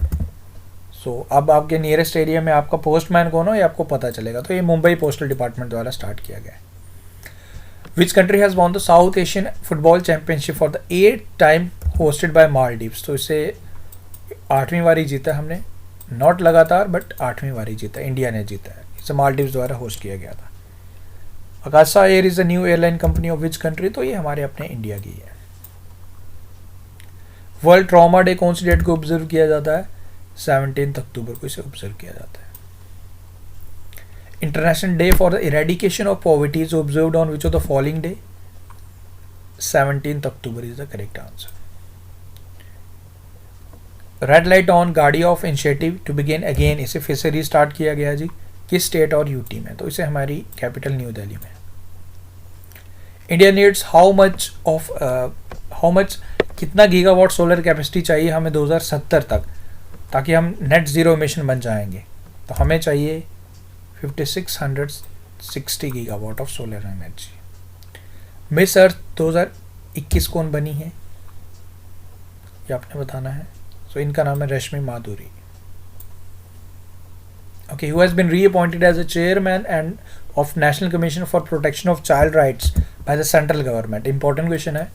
S1: सो अब आपके नियरेस्ट एरिया में आपका पोस्टमैन कौन हो ये आपको पता चलेगा। तो ये मुंबई पोस्टल डिपार्टमेंट द्वारा स्टार्ट किया गया है। Which country has won the South Asian football championship for the 8th time hosted by Maldives. तो इसे 8वीं बारी जीता हमने, नॉट लगातार बट 8वीं बारी जीता, इंडिया ने जीता है। इसे मालदीव्स द्वारा होस्ट किया गया था। Akasha air is a new airline company of which country? तो ये हमारे अपने इंडिया की है। वर्ल्ड ट्रॉमा डे कौन सी डेट को ऑब्जर्व किया जाता है? 17 अक्टूबर को इसे ऑब्जर्व किया जाता है। International day for the eradication of poverty is observed on which of the following day? 17 October is the correct answer. Red light on gaadi off initiative to begin again, इसे फिर से रीस्टार्ट किया गया जी, किस स्टेट और यूटी में? तो इसे हमारी कैपिटल न्यू दिल्ली में। इंडिया नीड्स हाउ मच कितना गीगावाट सोलर कैपेसिटी चाहिए हमें 2070 तक, ताकि हम नेट ज़ीरो एमिशन बन जाएंगे? तो हमें चाहिए 5660 gigawatt of solar energy. Miss Earth 2021 कौन बनी है ये आपने बताना है। सो इनका नाम है रश्मि माधुरी। Okay, who has been reappointed as a chairman and of National Commission for Protection of Child Rights by the central government? Important question है।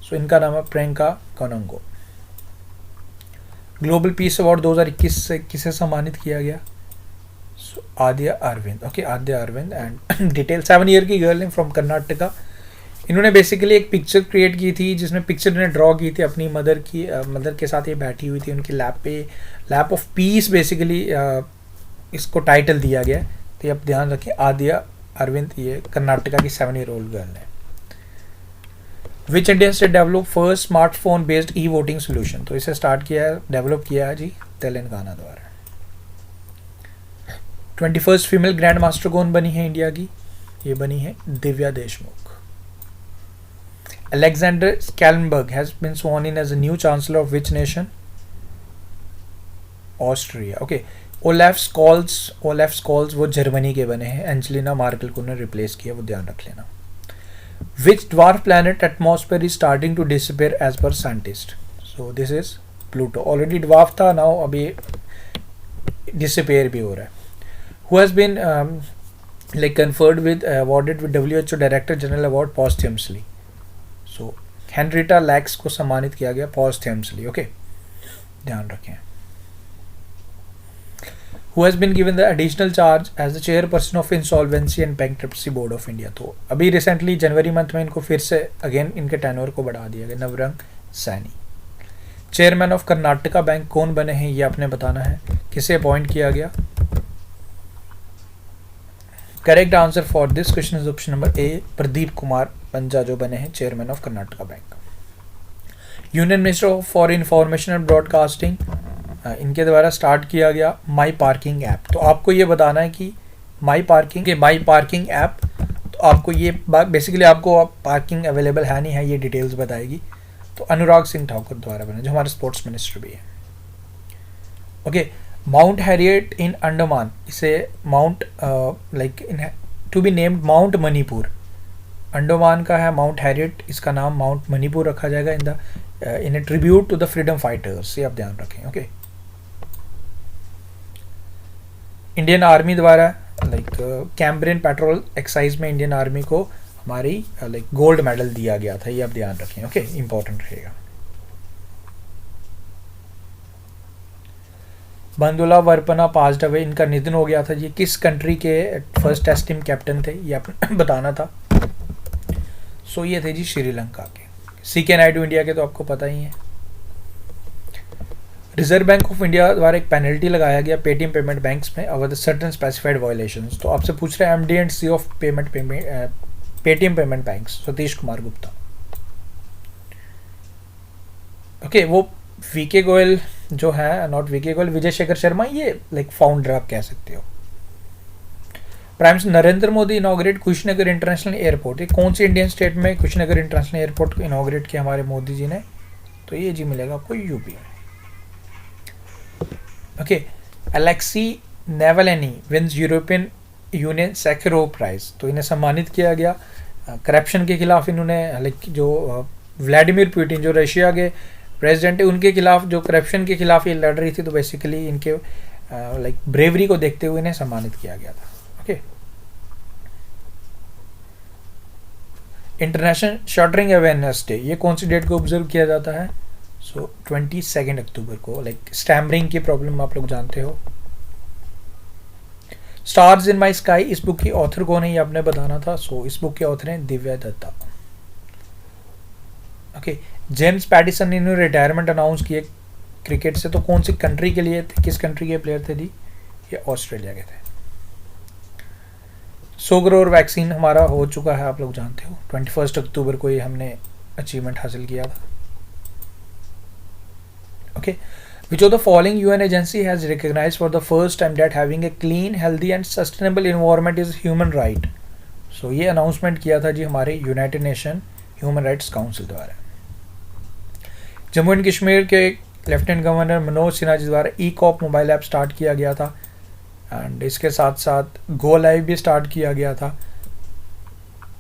S1: So इनका नाम है Priyanka Kanungo. Global peace award 2021 से किसे सम्मानित किया गया? So Aadya Arvind. Okay, Aadya Arvind and detail 7 year की गर्ल है फ्रॉम कर्नाटका। इन्होंने बेसिकली एक पिक्चर क्रिएट की थी जिसमें पिक्चर इन्होंने ड्रॉ की थी अपनी मदर के साथ ये बैठी हुई थी उनकी लैप पे, लैप ऑफ पीस बेसिकली इसको टाइटल दिया गया। तो आप ध्यान रखें, आद्या अरविंद ये कर्नाटका की 7-year-old गर्ल है। विच Indian state develop first smartphone based e voting solution? तो इसे स्टार्ट किया है, डेवलप किया है जी तेलंगाना द्वारा। 21st फीमेल ग्रैंड मास्टर कौन बनी है इंडिया की? ये बनी है Divya Deshmukh. Alexander Schallenberg has been sworn in as a new chancellor of which nation? Austria. Okay, Olaf Scholz वो जर्मनी के बने हैं। एंजेलिना मार्केल को उन्होंने रिप्लेस किया, वो ध्यान रख लेना। Which dwarf planet atmosphere is starting to disappear as per scientist? So this is Pluto. Already dwarf था, नाउ अभी डिसअपीयर भी हो रहा है। Who has been like conferred with awarded with WHO director general award posthumously? So Henrietta Lacks को सम्मानित किया गया पॉस्थ्यूमसली। ओके, ध्यान रखें। Who has been given the additional charge as the chairperson of Insolvency and Bankruptcy Board of India? तो अभी रिसेंटली जनवरी मंथ में इनको फिर से अगेन इनके टेन्योर को बढ़ा दिया गया। Navrang Saini. Chairman of Karnataka bank कौन बने हैं ये आपने बताना है, किसे अपॉइंट किया गया? Correct answer for this question is option number A, Pradeep Kumar पंजा जो बने हैं chairman of Karnataka bank. Union minister for information and broadcasting, इनके द्वारा स्टार्ट किया गया माई पार्किंग ऐप। तो आपको ये बताना है कि माई पार्किंग ऐप, तो आपको ये बेसिकली आपको पार्किंग अवेलेबल है नहीं है ये डिटेल्स बताएगी। तो अनुराग सिंह ठाकुर द्वारा बना, जो हमारे स्पोर्ट्स मिनिस्टर भी है। Okay, Mount Harriet in Andaman, इसे Mount like to be named Mount Manipur. Andaman का है माउंट हैरियट, इसका नाम माउंट मणिपुर रखा जाएगा in a tribute to the freedom fighters. ये आप ध्यान रखें। ओके, इंडियन आर्मी द्वारा लाइक कैम्ब्रियन पेट्रोल एक्साइज में इंडियन आर्मी को हमारी लाइक गोल्ड मेडल दिया गया था, ये आप ध्यान रखें। ओके, इंपॉर्टेंट रहेगा। बंदुला वरपना पास्ड अवे, इनका निधन हो गया था। ये किस कंट्री के फर्स्ट टेस्ट टीम कैप्टन थे, ये आपने बताना था। सो ये थे जी श्रीलंका के। सीके नायडू इंडिया के तो आपको पता ही है। रिजर्व बैंक ऑफ इंडिया द्वारा एक पेनल्टी लगाया गया पेटीएम पेमेंट बैंक्स में over the certain specified violations. तो आपसे पूछ रहे हैं MD and C of Paytm payment banks, Satish Kumar Gupta. Okay, वो वीके गोयल जो है, नॉट वीके गोयल, विजय शेखर शर्मा, ये लाइक फाउंडर आप कह सकते हो। Prime minister Narendra Modi inaugurate Kushinagar international airport. ये कौन सी इंडियन स्टेट में कुशीनगर इंटरनेशनल एयरपोर्ट को इनॉग्रेट किया हमारे मोदी जी ने? तो ये जी मिलेगा आपको यूपी में। Okay, Alexei Navalny wins European Union Sakharov prize. तो इन्हें सम्मानित किया गया करप्शन के खिलाफ। इन्होंने लाइक जो व्लादिमीर पुतिन जो रशिया के प्रेसिडेंट है, उनके खिलाफ, जो करप्शन के खिलाफ ये लड़ रही थी, तो बेसिकली इनके लाइक ब्रेवरी को देखते हुए इन्हें सम्मानित किया गया था। Okay, international shuttering awareness day, ये कौन सी डेट को ऑब्जर्व किया जाता है? सो 22 अक्टूबर को। लाइक स्टैमरिंग की प्रॉब्लम आप लोग जानते हो। स्टार्स इन माई स्काई, इस बुक की ऑथर कौन है, ये आपने बताना था। सो इस बुक के ऑथर हैं Divya Dutta. Okay, James Pattinson ने रिटायरमेंट अनाउंस किए क्रिकेट से, तो कौन सी कंट्री के लिए थे, किस कंट्री के प्लेयर थे जी? ये ऑस्ट्रेलिया के थे। 100 करोड़ वैक्सीन हमारा हो चुका है, आप लोग जानते हो। 21 अक्टूबर को ये हमने अचीवमेंट हासिल किया था। Okay, which of the following UN agency has recognized for the first time that having a clean, healthy and sustainable environment is human right? So ये अनाउंसमेंट किया था जी हमारे United nation human rights council द्वारा। जम्मू एंड कश्मीर के लेफ्टिनेंट गवर्नर मनोज सिन्हा जी द्वारा ई कॉप मोबाइल ऐप स्टार्ट किया गया था, एंड इसके साथ साथ गो लाइव भी स्टार्ट किया गया था।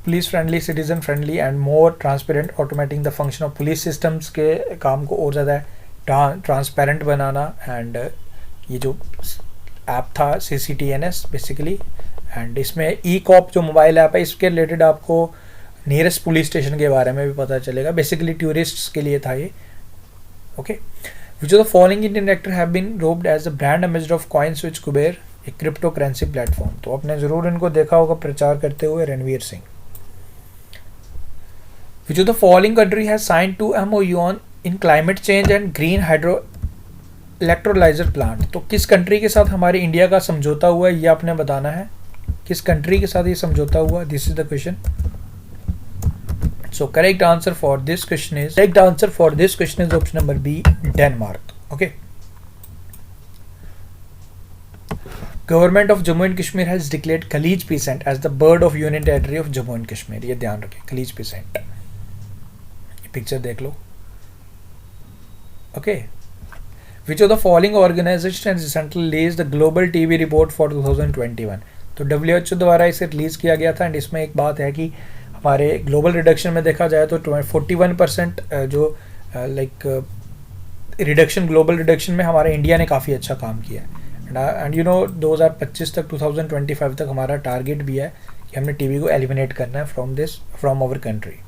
S1: Police friendly, citizen friendly and more transparent, automating the function of police systems के काम को और ज़्यादा ट्रांसपेरेंट बनाना। एंड ये जो ऐप था CCTNS बेसिकली, एंड इसमें ई कॉप जो मोबाइल ऐप है, इसके रिलेटेड आपको नियरेस्ट पुलिस स्टेशन के बारे में भी पता चलेगा। बेसिकली टूरिस्ट्स के लिए था ये। Okay, which of the following Indian actor have been roped as the brand ambassador of CoinSwitch Kuber, एक क्रिप्टो करेंसी प्लेटफॉर्म। तो आपने जरूर इनको देखा होगा प्रचार करते हुए, Ranveer Singh. Which of the following country has signed to MOU on in climate change and green hydro electrolyser plant. तो किस कंट्री के साथ हमारे इंडिया का समझौता हुआ है, ये आपने बताना है। किस कंट्री के साथ ये समझौता हुआ, this is the question. So correct answer for this question is option number B, Denmark. Okay, government of Jammu and Kashmir has declared Kalij pheasant as the bird of union territory of Jammu and Kashmir. ये ध्यान रखें, खलीज पीसेंट। पिक्चर देख लो। Okay, which of the following organization has recently released the global TB report for 2021? तो WHO द्वारा इसे रिलीज किया गया था, एंड इसमें एक बात है कि हमारे ग्लोबल रिडक्शन में देखा जाए तो 41% जो लाइक रिडक्शन, ग्लोबल रिडक्शन में हमारे इंडिया ने काफ़ी अच्छा काम किया है। एंड यू नो 2025 तक, 2025 तक हमारा टारगेट भी है कि हमने TB को एलिमिनेट करना है from our country.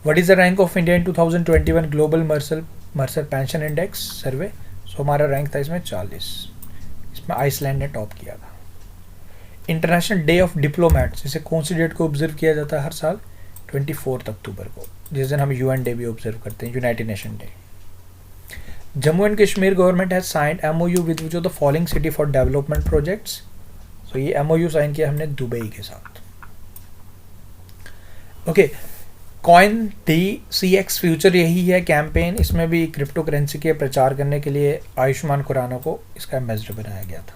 S1: What is the rank of India in 2021 Global Mercer Pension Index सर्वे? सो हमारा रैंक था इसमें 40। इसमें आइसलैंड ने टॉप किया था। इंटरनेशनल डे ऑफ डिप्लोमेट्स, इसे कौन सी डेट को ऑब्जर्व किया जाता है हर साल? 24 अक्टूबर को, जिस दिन हम UN डे भी ऑब्जर्व करते हैं, United Nation day. Jammu and Kashmir government has signed MOU with which of the following city for development projects. So ये MOU साइन किया हमने दुबई के साथ। ओके, कॉइन DCX फ्यूचर, यही है कैंपेन। इसमें भी क्रिप्टो करेंसी के प्रचार करने के लिए आयुष्मान खुराना को इसका एम्बेसडर बनाया गया था।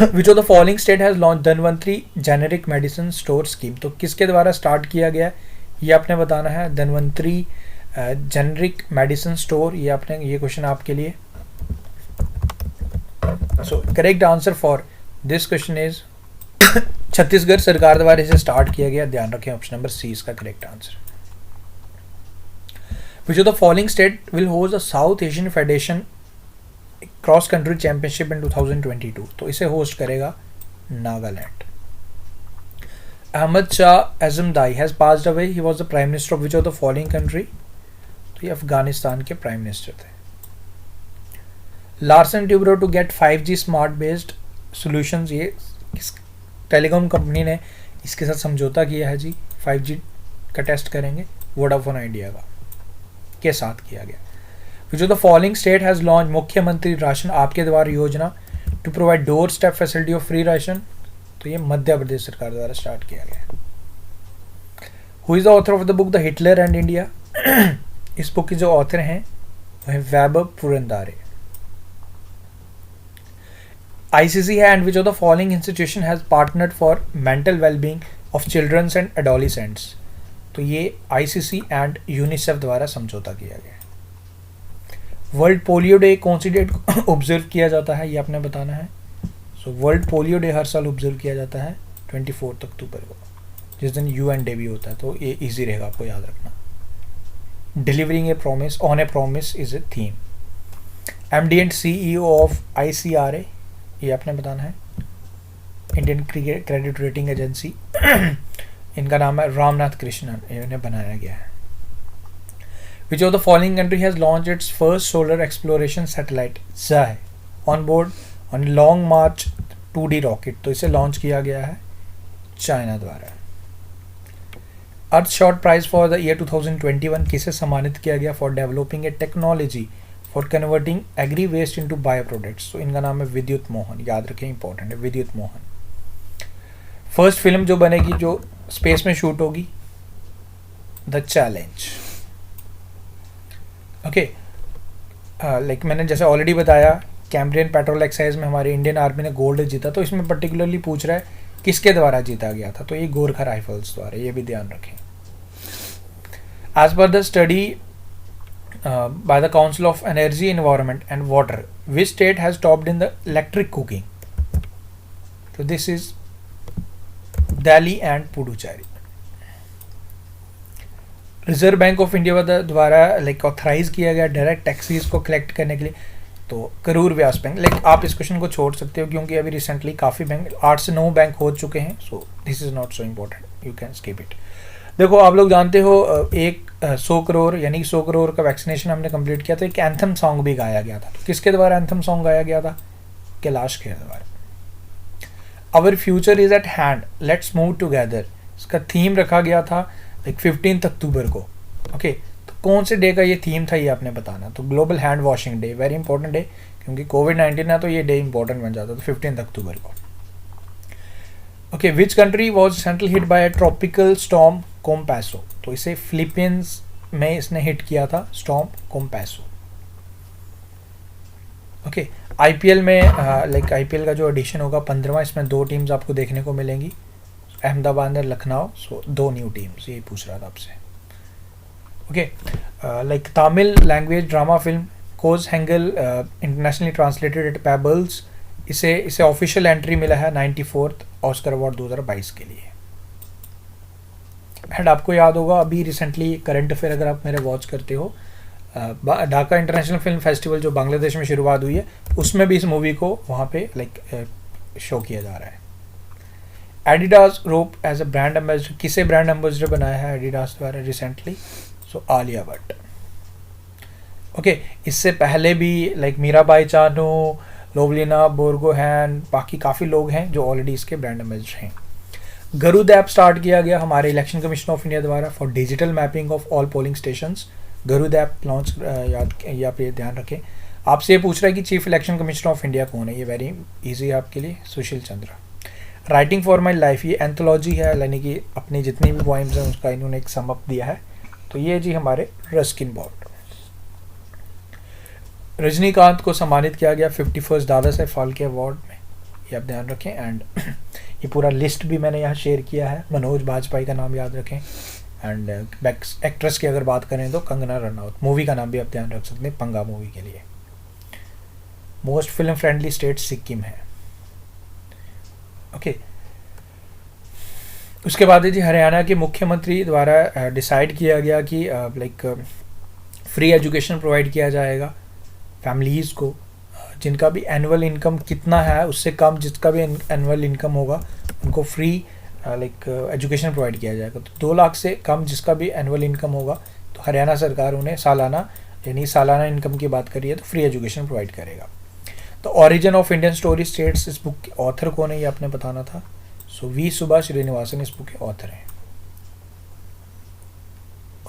S1: विच of the following state has launch Dhanvantari generic medicine store scheme. तो किसके द्वारा स्टार्ट किया गया, ये आपने बताना है। धनवंतरी जेनेरिक मेडिसिन स्टोर, ये आपने, ये क्वेश्चन आपके लिए। सो correct answer for this question is Chhattisgarh सरकार द्वारा इसे स्टार्ट किया गया। ध्यान रखें, ऑप्शन नंबर सी इसका correct answer. Which of the following state will host the South Asian federation cross country championship in 2022, तो इसे होस्ट करेगा नागालैंड। अहमद शाह आजमदाई has passed away, he was the prime minister of which of the following country, तो ये अफगानिस्तान के प्राइम मिनिस्टर थे। Larsen Toubro to get 5G smart based solutions, ये किस टेलीकॉम कंपनी ने इसके साथ समझौता किया है जी, 5G का टेस्ट करेंगे, वोडाफोन आइडिया का के साथ किया गया। Which of the following state has launch Mukhyamantri ration Aapke Dwar Yojana to provide doorstep facility of free ration, तो ये मध्य प्रदेश सरकार द्वारा स्टार्ट किया गया। Who is the author of the book the Hitler and India, इस बुक के जो ऑथर हैं वह है वैभव पुरंदारे। ICC है and which of the following institution has partnered for mental wellbeing of childrens and एडोलिसेंट्स, तो ये ICC एंड यूनिसेफ द्वारा समझौता किया गया। वर्ल्ड पोलियो डे कौन सी डेट को ऑब्जर्व किया जाता है, ये आपने बताना है। सो वर्ल्ड पोलियो डे हर साल ऑब्जर्व किया जाता है 24 अक्टूबर को, जिस दिन UN डे भी होता है, तो ये इजी रहेगा आपको याद रखना। Delivering A promise on A promise is a theme. MD and CEO of ICRA, ये आपने बताना है, इंडियन क्रेडिट रेटिंग एजेंसी, इनका नाम है रामनाथ कृष्णन, इन्हें बनाया गया है। Which of the following country has launched its first solar exploration satellite ZAI on board on a long march 2D rocket, तो इसे लॉन्च किया गया है चाइना द्वारा। Earthshot prize for the year 2021 किसे सम्मानित किया गया, for developing a technology for converting agri waste into bio products, तो इनका नाम है विद्युत मोहन, याद रखें इंपॉर्टेंट है विद्युत मोहन। फर्स्ट फिल्म जो बनेगी जो स्पेस में शूट होगी, द चैलेंज। ओके, लाइक मैंने जैसे ऑलरेडी बताया, कैम्ब्रियन पेट्रोल एक्साइज में हमारी इंडियन आर्मी ने गोल्ड जीता, तो इसमें पर्टिकुलरली पूछ रहा है किसके द्वारा जीता गया था, तो ये गोरखा राइफल्स द्वारा, ये भी ध्यान रखें। As per the study by the council of energy environment and water, which state has topped in the electric cooking, so this is Delhi and Puducherry. Reserve Bank of India द्वारा लाइक ऑथराइज किया गया डायरेक्ट टैक्सीज को कलेक्ट करने के लिए, तो करूर व्यास बैंक। लाइक आप इस क्वेश्चन को छोड़ सकते हो क्योंकि अभी रिसेंटली काफ़ी बैंक 8 से 9 बैंक हो चुके हैं, so this is not so important, you can skip it. देखो आप लोग जानते हो 100 करोड़ यानी 100 करोड़ का वैक्सीनेशन हमने कंप्लीट किया, तो एक एंथम सॉन्ग भी गाया गया था, तो किसके द्वारा एंथम सॉन्ग गाया गया था, कैलाश के द्वारा। Our future is at hand let's move together, इसका थीम रखा गया था लाइक 15 अक्टूबर को। ओके, तो कौन से डे का ये थीम था, ये आपने बताना। तो global hand washing day, very important day, क्योंकि कोविड-19 है तो ये डे इंपॉर्टेंट बन जाता, तो 15 अक्टूबर को। Okay, which country was recently hit by tropical storm Kompasu, तो इसे फिलीपींस में इसने हिट किया था स्टॉर्म कोम्पैसो। ओके, IPL में लाइक IPL का जो एडिशन होगा 15वां, इसमें 2 टीम्स आपको देखने को मिलेंगी, अहमदाबाद और लखनऊ, सो 2 न्यू टीम्स, यही पूछ रहा था आपसे। Okay, like Tamil language drama film Koozhangal internationally translated at Pebbles, इसे ऑफिशियल एंट्री मिला है 94th ऑस्कर अवार्ड 2022 के लिए। एंड आपको याद होगा अभी रिसेंटली करंट अफेयर अगर आप मेरे वॉच करते हो, ढाका इंटरनेशनल फिल्म फेस्टिवल जो बांग्लादेश में शुरुआत हुई है, उसमें भी इस मूवी को वहाँ पे लाइक शो किया जा रहा है। Adidas rope as a brand ambassador, किसे ब्रांड एम्बेसडर बनाया है एडिडास द्वारा recently, so Alia Bhatt. Okay, इससे पहले भी लाइक मीराबाई चानू, लोवलिना बोरगोहैन, बाकी काफ़ी लोग हैं जो ऑलरेडी इसके ब्रांड एम्बेसडर हैं। गरुद ऐप स्टार्ट किया गया हमारे इलेक्शन कमीशन ऑफ इंडिया द्वारा for digital mapping of all polling stations. Garuda app launch, याद या पे ध्यान रखें। आपसे ये पूछ रहा है कि chief election commissioner of India कौन है, ये वेरी इजी है आपके लिए, Sushil Chandra. Writing for my life, ये एंथोलॉजी है, यानी कि अपनी जितनी भी पॉइम्स हैं उसका इन्होंने एक सम अप दिया है, तो ये जी हमारे रस्किन बॉन्ड। रजनीकांत को सम्मानित किया गया 51st दादा साहेब फाल्के अवार्ड में, ये आप ध्यान रखें। एंड ये पूरा लिस्ट भी मैंने यहाँ शेयर किया है। मनोज बाजपेयी का नाम याद रखें। एंड एक्ट्रेस की अगर बात करें तो कंगना रनौत। मूवी का नाम भी आप ध्यान रख सकते हैं, पंगा मूवी के लिए। Most film friendly state Sikkim है। ओके, उसके बाद जी हरियाणा के मुख्यमंत्री द्वारा डिसाइड किया गया कि लाइक फ्री एजुकेशन प्रोवाइड किया जाएगा फैमिलीज़ को जिनका भी एनुअल इनकम कितना है उससे कम जिसका भी एनुअल इनकम होगा उनको फ्री लाइक एजुकेशन प्रोवाइड किया जाएगा। तो 2 लाख से कम जिसका भी एनुअल इनकम होगा तो हरियाणा सरकार उन्हें सालाना, यानी सालाना इनकम की बात करिए तो फ्री एजुकेशन प्रोवाइड करेगा। तो origin of Indian story states, इस बुक के ऑथर कौन है ये आपने बताना था। सो वी सुभाष श्रीनिवासन इस बुक के ऑथर हैं।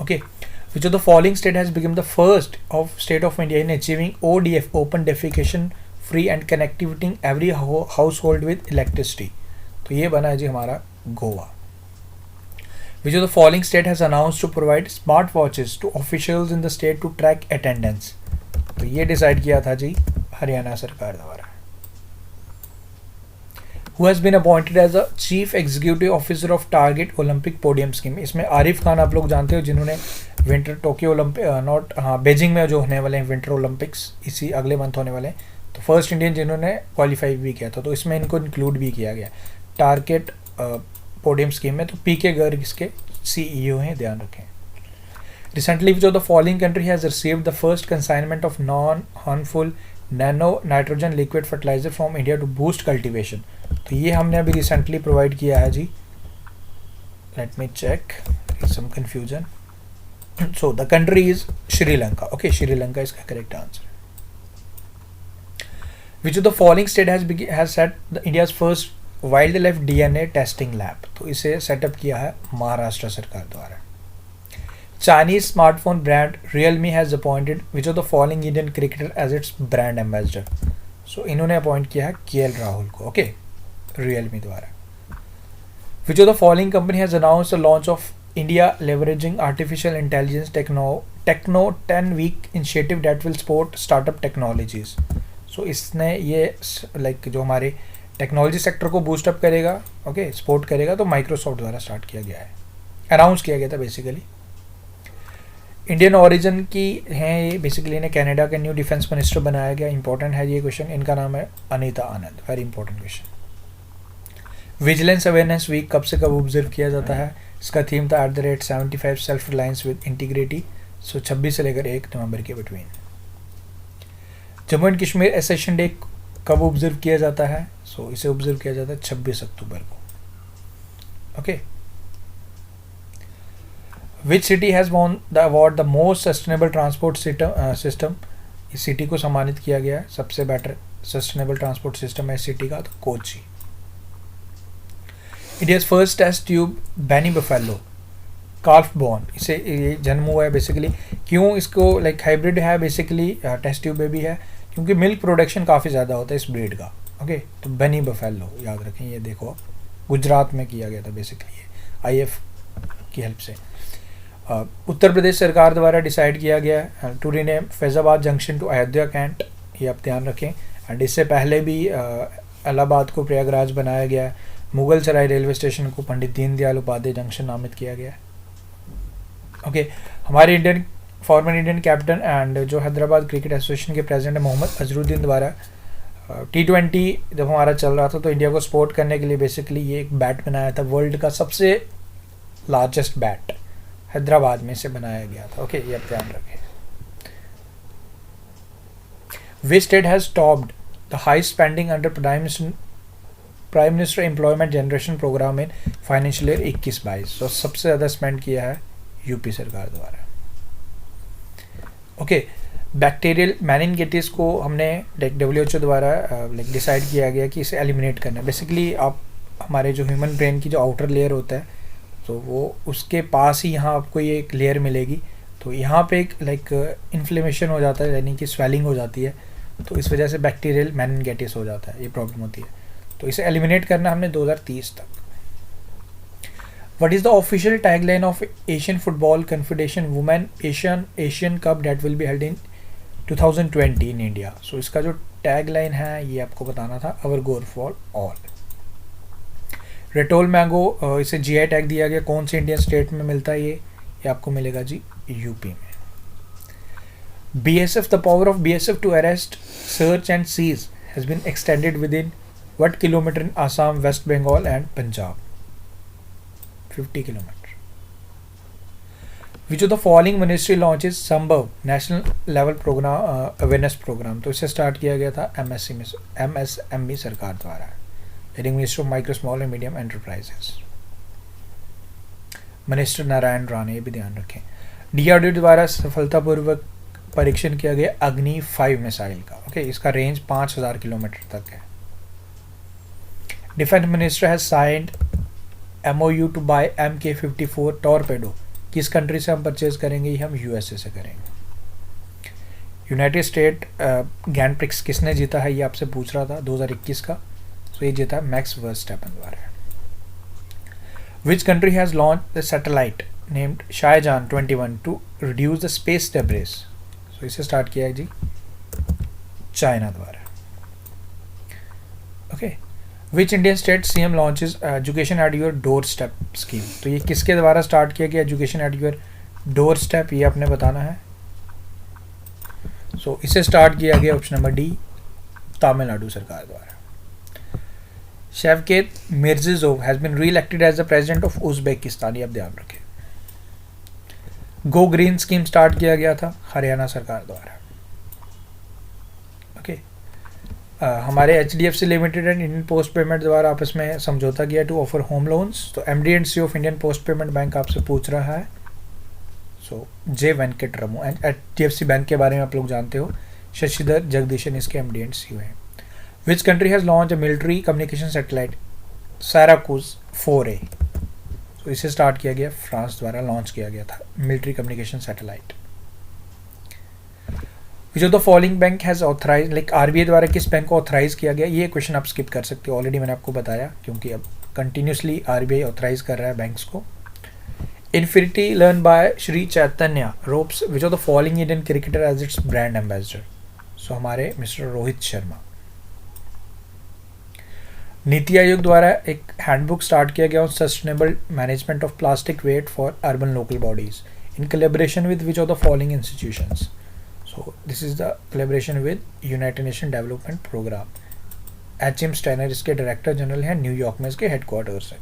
S1: Okay, which of the following state has become the first of state of India in achieving ODF, open defecation free and connectivity in every household with electricity। तो ये बना है जी हमारा Goa. Which of the following state has announced to provide smart watches to officials in the state to track attendance। तो ये डिसाइड किया था जी हरियाणा सरकार द्वारा। Who has been appointed as a Chief Executive Officer of Target Olympic Podium Scheme। इसमें आरिफ खान आप लोग जानते हो जिन्होंने विंटर टोक्यो ओलंपिक बीजिंग में जो होने वाले हैं विंटर ओलंपिक्स इसी अगले मंथ होने वाले हैं, तो फर्स्ट इंडियन जिन्होंने क्वालिफाई भी किया था, तो इसमें इनको इंक्लूड भी किया गया टारगेट पोडियम स्कीम में। तो पीके गर्ग इसके CEO हैं, ध्यान रखें। Recently which of the following country has received the first consignment of non harmful nano nitrogen liquid fertilizer from India to boost cultivation. तो ये हमने अभी रिसेंटली प्रोवाइड किया है जी। Let me check, some confusion. So the country is Sri Lanka. Okay, Sri Lanka इसका correct answer. Which of the following state has set the India's first wildlife DNA testing lab. तो इसे सेटअप किया है महाराष्ट्र सरकार द्वारा। Chinese smartphone brand Realme has appointed which of the following Indian cricketer as its brand ambassador. So इन्होंने अपॉइंट किया है KL राहुल को। ओके, रियलमी द्वारा। Which of the following company has announced the launch of India leveraging artificial intelligence techno 10-week initiative that will support startup technologies. So इसने ये लाइक जो हमारे टेक्नोलॉजी सेक्टर को बूस्टअप करेगा, ओके, सपोर्ट करेगा, तो माइक्रोसॉफ्ट द्वारा स्टार्ट किया गया है, अनाउंस किया गया था बेसिकली। इंडियन ओरिजिन की हैं ये, बेसिकली इन्हें कनाडा के न्यू डिफेंस मिनिस्टर बनाया गया। इंपॉर्टेंट है ये क्वेश्चन, इनका नाम है Anita Anand, very important question. Vigilance awareness week कब से कब ऑब्जर्व किया जाता है। इसका थीम था @75 self reliance with integrity. So 26 से लेकर 1 नवंबर के between. Jammu and Kashmir accession day कब ऑब्जर्व किया जाता है। सो इसे ऑब्जर्व किया जाता है 26 अक्टूबर को। Okay, which city has won the award the most sustainable transport system. इस सिटी को सम्मानित किया गया है, सबसे बेटर सस्टेनेबल ट्रांसपोर्ट सिस्टम है इस सिटी का, तो Kochi. India's first test tube Banni buffalo calf born, इसे ये जन्म हुआ है बेसिकली। क्यों इसको लाइक हाइब्रिड है बेसिकली, टेस्ट ट्यूब बेबी है क्योंकि मिल्क प्रोडक्शन काफ़ी ज़्यादा होता है इस ब्रीड का। ओके, तो बैनी बफेलो याद रखें, ये देखो गुजरात में किया गया था बेसिकली ये IF की हेल्प से। उत्तर प्रदेश सरकार द्वारा डिसाइड किया गया to rename Faizabad junction to Ayodhya cantt, ये आप ध्यान रखें। एंड इससे पहले भी इलाहाबाद को प्रयागराज बनाया गया है। मुगल सराय रेलवे स्टेशन को पंडित दीनदयाल उपाध्याय जंक्शन नामित किया गया है। ओके, हमारे फॉर्मर इंडियन कैप्टन एंड जो हैदराबाद क्रिकेट एसोसिएशन के प्रेसिडेंट है मोहम्मद अजरुद्दीन द्वारा T20 जब हमारा चल रहा था तो इंडिया को सपोर्ट करने के लिए बेसिकली ये एक बैट बनाया था, वर्ल्ड का सबसे लार्जेस्ट बैट हैदराबाद में से बनाया गया था। ओके, ये आप ध्यान रखें। Which state has topped the high spending under Prime Minister employment generation programme in financial year 21-22। तो सबसे ज़्यादा स्पेंड किया है यूपी सरकार द्वारा। ओके, बैक्टीरियल मेनिनजाइटिस को हमने WHO द्वारा डिसाइड किया गया कि इसे एलिमिनेट करना है। बेसिकली आप हमारे जो ह्यूमन ब्रेन की जो आउटर लेयर होता है तो वो उसके पास ही यहाँ आपको ये एक लेयर मिलेगी, तो यहाँ पे एक इन्फ्लेमेशन हो जाता है, यानी कि स्वेलिंग हो जाती है, तो इस वजह से बैक्टीरियल मेनिनजाइटिस हो जाता है, ये प्रॉब्लम होती है। तो इसे एलिमिनेट करना हमने 2030 तक। What is the official tagline of Asian Football Confederation Women Asian Cup that will be held in 2020 in India? So इसका जो tagline है ये आपको बताना था, Our Goal for All। Ratol mango इसे GI टैग दिया गया, कौन से इंडियन स्टेट में मिलता है ये आपको मिलेगा जी यूपी में। BSF, the power of BSF to arrest, search and seize has been extended within what kilometer in Assam, West Bengal and Punjab? 50 kilometer. Which of the following ministry launches Sambhav national level programme awareness programme, तो इसे स्टार्ट किया गया था MSME सरकार द्वारा, leading minister of micro small and medium enterprises, minister Narayan Rane, ये भी ध्यान रखें। DRDO द्वारा सफलतापूर्वक परीक्षण किया गया अग्नि 5 मिसाइल का, ओके, इसका रेंज 5000 किलोमीटर तक है। Defence minister has signed MOU to buy MK-54 torpedo, किस कंट्री से हम परचेज करेंगे? ये हम USA से करेंगे। यूनाइटेड स्टेट ग्रैंड प्रिक्स किसने जीता है, ये आपसे पूछ रहा था 2021 का, तो ये जीता मैक्स वर्स्टैपेन द्वारा। Which country has launch the satellite named Shahjahan 21 to reduce the space debris, तो इसे स्टार्ट किया है जी चाइना द्वारा। Okay, which Indian state CM launches education at your doorstep scheme, तो ये किसके द्वारा स्टार्ट किया गया education at your doorstep, ये आपने बताना है। सो इसे स्टार्ट किया गया ऑप्शन नंबर डी, तमिलनाडु सरकार द्वारा। Shavkat Mirziyoyev has been re-elected as the president of Uzbekistan, ये आप ध्यान रखें। गो ग्रीन स्कीम स्टार्ट किया गया था हरियाणा सरकार द्वारा। ओके, हमारे HDFC limited and Indian post payment द्वारा आपस में समझौता किया टू ऑफर होम लोन्स, तो MD&CO of Indian post payment bank आपसे पूछ रहा है। So J Venkat Ramu, and HDFC bank के बारे में आप लोग जानते हो, शशिधर जगदीशन इसके MD&CO हैं। Which country has launch a military communication satellite Syracuse 4A, तो इसे स्टार्ट किया गया फ्रांस द्वारा, लॉन्च किया गया था military communication satellite. Which of the following bank has authorise, like RBI द्वारा किस बैंक को ऑथराइज किया गया, ये क्वेश्चन आप स्किप कर सकते हो, ऑलरेडी मैंने आपको बताया, क्योंकि अब कंटिन्यूसली RBI ऑथराइज कर रहा है बैंक्स को। Infinity learn by Sri Chaitanya ropes which of the following Indian cricketer as its brand ambassador, so हमारे मिस्टर रोहित शर्मा। नीति आयोग द्वारा एक हैंडबुक स्टार्ट किया गया on sustainable management of plastic waste for urban local bodies in collaboration with which of the following institutions, so this is the collaboration with United nation development programme. HM strainer इसके डायरेक्टर जनरल हैं, न्यूयॉर्क में इसके हेडक्वार्टर्स हैं।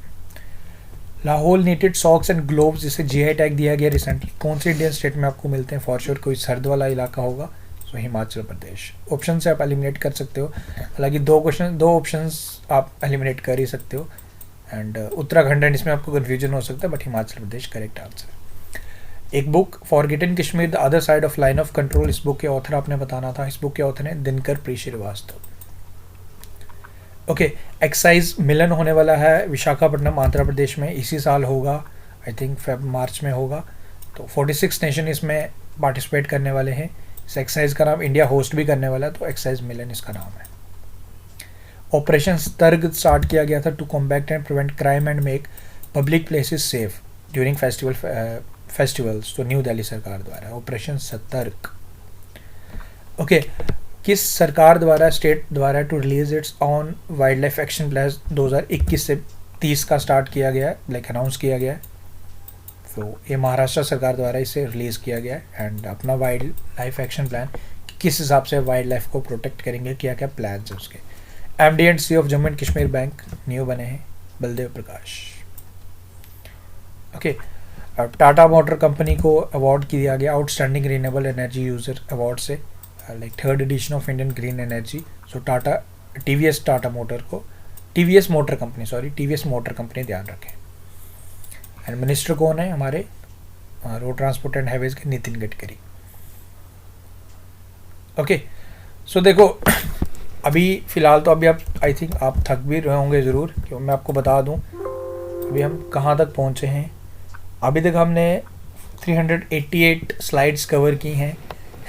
S1: Lahaul needed socks and gloves, जिसे GI टैग दिया गया रिसेंटली, कौन से इंडियन स्टेट में आपको मिलते हैं? फॉर श्योर कोई सर्द वाला इलाका होगा, सो हिमाचल प्रदेश। ऑप्शन से आप एलिमिनेट कर सकते हो, हालांकि दो ऑप्शंस आप एलिमिनेट कर ही सकते हो, एंड उत्तराखंड एंड इसमें आपको कन्फ्यूजन हो सकता है, but Himachal Pradesh correct answer. एक book forgotten Kashmir the other side of line of control, इस बुक के ऑथर आपने बताना था, इस बुक के ऑथर हैं दिनकर प्री श्रीवास्तव। ओके, एक्साइज मिलन होने वाला है विशाखापट्टनम आंध्र प्रदेश में, इसी साल होगा, आई थिंक मार्च में होगा, तो 46 नेशन इसमें पार्टिसिपेट करने वाले हैं। इस एक्साइज का नाम इंडिया होस्ट भी करने वाला है, तो एक्साइज मिलन इसका नाम है। ऑपरेशन स्तर्ग स्टार्ट किया गया था to combat and prevent crime and make public places safe during festivals, तो न्यू दिल्ली सरकार द्वारा ऑपरेशन सतर्क। ओके, किस सरकार द्वारा स्टेट द्वारा to release its on wildlife action plan 2021 से 30 का स्टार्ट किया गया है, लाइक अनाउंस किया गया है, तो ये महाराष्ट्र सरकार द्वारा इसे रिलीज़ किया गया है। एंड अपना वाइल्ड लाइफ एक्शन प्लान किस हिसाब से वाइल्ड लाइफ को प्रोटेक्ट करेंगे, क्या क्या प्लान है उसके। MD&CO of Jammu and Kashmir bank new बने हैं Baldev Prakash. Okay, Tata motor company को अवार्ड किया गया outstanding renewable energy user award से, like 3rd edition of Indian green energy. So TVS Tata motor को TVS मोटर कंपनी ध्यान रखें। एंड मिनिस्टर कौन है? हमारे रोड ट्रांसपोर्ट एंड हाईवेज के नितिन गडकरी। ओके, सो देखो अभी फ़िलहाल तो अभी आप आई थिंक आप थक भी रहे होंगे ज़रूर, क्योंकि मैं आपको बता दूं अभी हम कहाँ तक पहुँचे हैं। अभी तक हमने 388 स्लाइड्स कवर की हैं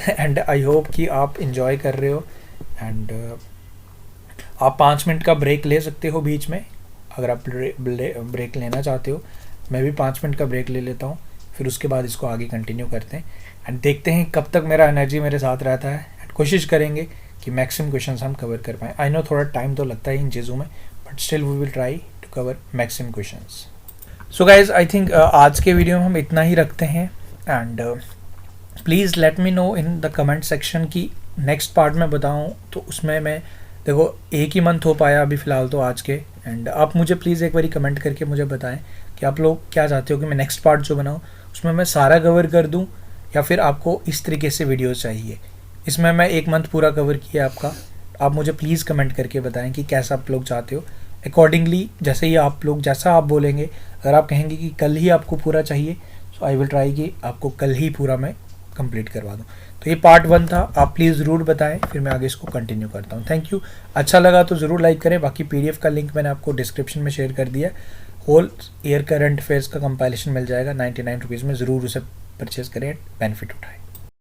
S1: एंड आई होप कि आप इन्जॉय कर रहे हो। एंड आप 5 मिनट का ब्रेक ले सकते हो बीच में, अगर आप ब्रेक लेना चाहते हो। मैं भी 5 मिनट का ब्रेक ले लेता हूँ, फिर उसके बाद इसको आगे कंटिन्यू करते हैं एंड देखते हैं कब तक मेरा एनर्जी मेरे साथ रहता है। एंड कोशिश करेंगे कि मैक्सिमम क्वेश्चंस हम कवर कर पाएँ। आई नो थोड़ा टाइम तो लगता है इन चीज़ों में, but still we will try to cover maximum questions. So guys I think आज के वीडियो में हम इतना ही रखते हैं and please let me know in the comment section की नेक्स्ट पार्ट में बताऊँ तो उसमें मैं देखो एक ही मंथ हो पाया अभी फ़िलहाल तो आज के। एंड आप मुझे प्लीज़ एक बारी कमेंट करके मुझे बताएं कि आप लोग क्या चाहते हो कि मैं नेक्स्ट पार्ट जो बनाऊँ उसमें मैं सारा कवर कर दूं, या फिर आपको इस तरीके से वीडियो चाहिए। इसमें मैं 1 मंथ पूरा कवर किया आपका। आप मुझे प्लीज़ कमेंट करके बताएं कि कैसा आप लोग चाहते हो। अकॉर्डिंगली जैसे ही आप लोग, जैसा आप बोलेंगे, अगर आप कहेंगे कि कल ही आपको पूरा चाहिए, सो आई विल ट्राई कि आपको कल ही पूरा मैं कंप्लीट करवा दूँ। तो ये पार्ट 1 था, आप प्लीज़ ज़रूर बताएं, फिर मैं आगे इसको कंटिन्यू करता हूँ। Thank you. अच्छा लगा तो ज़रूर लाइक करें। बाकी PDF का लिंक मैंने आपको डिस्क्रिप्शन में शेयर कर दिया। होल ईयर करंट अफेयर्स का कंपाइलेशन मिल जाएगा 99 रुपीज़ में। ज़रूर उसे परचेज़ करें, बेनिफिट उठाएं।